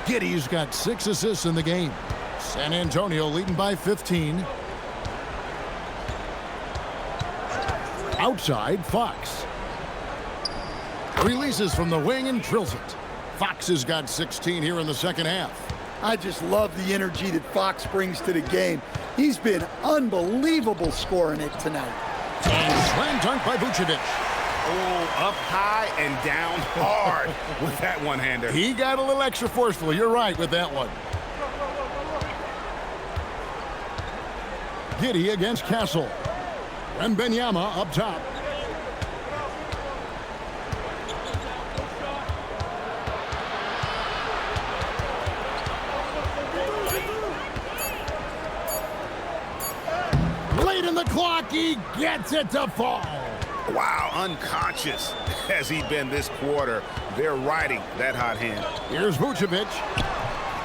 Giddey's got 6 assists in the game. San Antonio leading by 15. Outside, Fox. Releases from the wing and drills it. Fox has got 16 here in the second half. I just love the energy that Fox brings to the game. He's been unbelievable scoring it tonight. And slam dunk by Vucevic. Oh, up high and down hard with that one-hander. He got a little extra forceful. You're right with that one. Giddey against Castle. Wembanyama up top. Late in the clock, he gets it to fall. Wow, unconscious has he been this quarter. They're riding that hot hand. Here's Vucevic.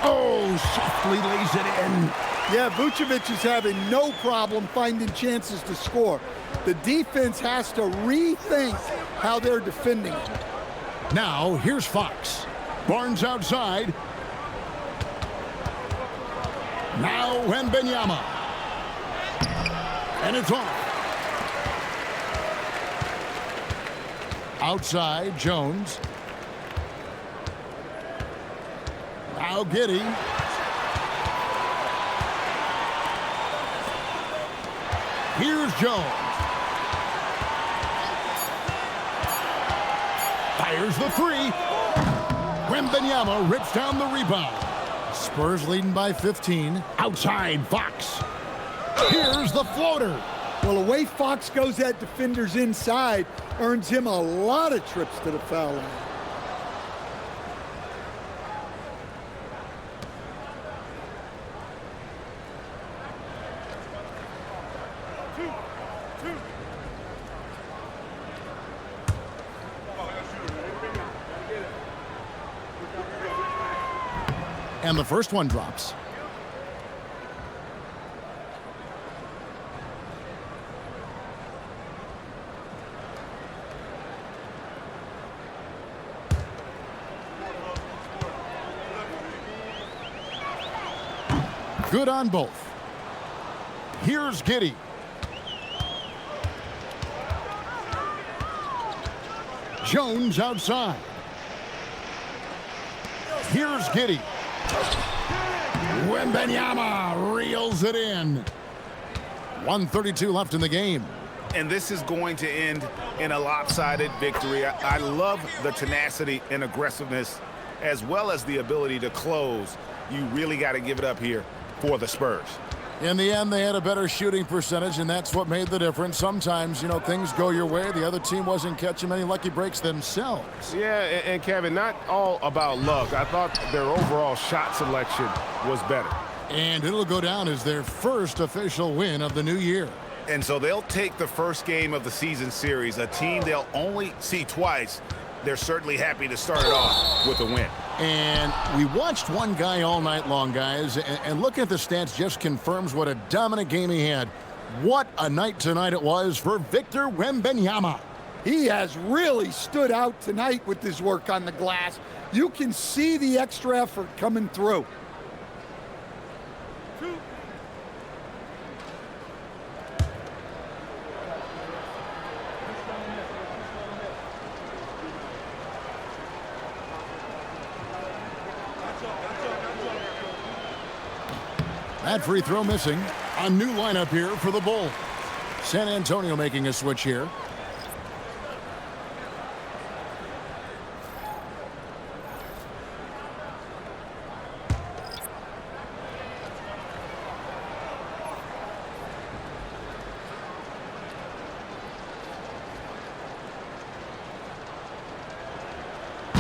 Oh, softly lays it in. Yeah, Vucevic is having no problem finding chances to score. The defense has to rethink how they're defending it. Now, here's Fox. Barnes outside. Now, Wembanyama. And it's off. Outside, Jones. Now Giddey. Here's Jones. Fires the three. Wembanyama rips down the rebound. Spurs leading by 15. Outside, Fox. Here's the floater. Well, the way Fox goes at defenders inside earns him a lot of trips to the foul line. And the first one drops. Good on both. Here's Giddey. Jones outside. Here's Giddey. Wembanyama reels it in. 1:32 left in the game. And this is going to end in a lopsided victory. I love the tenacity and aggressiveness as well as the ability to close. You really got to give it up here for the Spurs. In the end, they had a better shooting percentage, and that's what made the difference. Sometimes, you know, things go your way. The other team wasn't catching many lucky breaks themselves. Yeah, and Kevin, not all about luck. I thought their overall shot selection was better. And it'll go down as their first official win of the new year. And so they'll take the first game of the season series, a team they'll only see twice. They're certainly happy to start it off with a win. And we watched one guy all night long, guys, and looking at the stats just confirms what a dominant game he had. What a night tonight it was for Victor Wembanyama. He has really stood out tonight with his work on the glass. You can see the extra effort coming through. That free throw missing. A new lineup here for the Bulls. San Antonio making a switch here.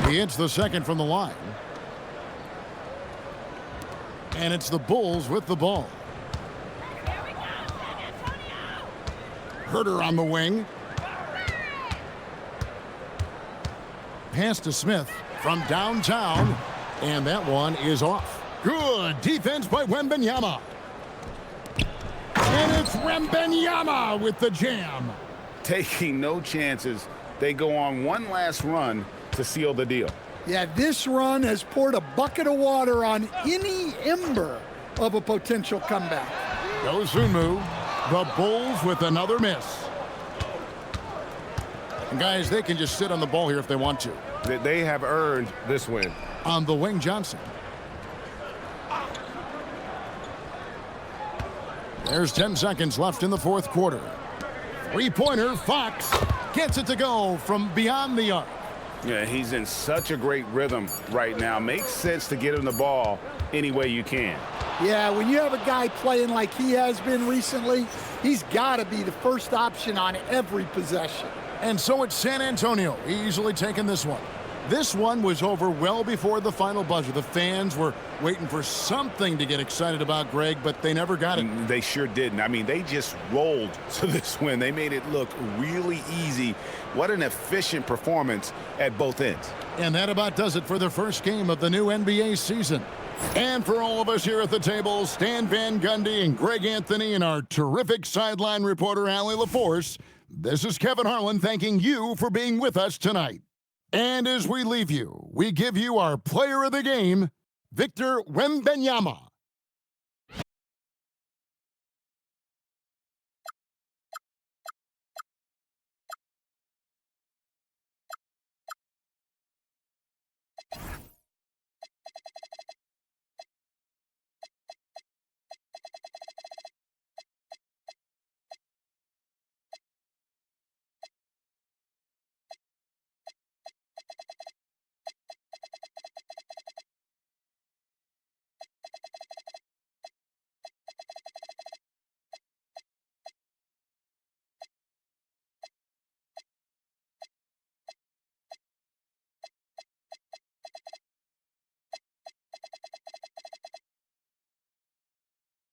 He hits the second from the line. And it's the Bulls with the ball. Herter on the wing. Pass to Smith from downtown. And that one is off. Good defense by Wembanyama. And it's Wembanyama with the jam. Taking no chances. They go on one last run to seal the deal. Yeah, this run has poured a bucket of water on any ember of a potential comeback. Dosunmu, the Bulls with another miss. And guys, they can just sit on the ball here if they want to. They have earned this win. On the wing, Johnson. There's 10 seconds left in the fourth quarter. Three-pointer, Fox gets it to go from beyond the arc. Yeah, he's in such a great rhythm right now. Makes sense to get him the ball any way you can. Yeah, when you have a guy playing like he has been recently, he's got to be the first option on every possession. And so it's San Antonio easily taking this one. This one was over well before the final buzzer. The fans were waiting for something to get excited about, Greg, but they never got it. They sure didn't. I mean, they just rolled to this win. They made it look really easy. What an efficient performance at both ends. And that about does it for the first game of the new NBA season. And for all of us here at the table, Stan Van Gundy and Greg Anthony and our terrific sideline reporter, Allie LaForce, this is Kevin Harlan thanking you for being with us tonight. And as we leave you, we give you our player of the game, Victor Wembanyama.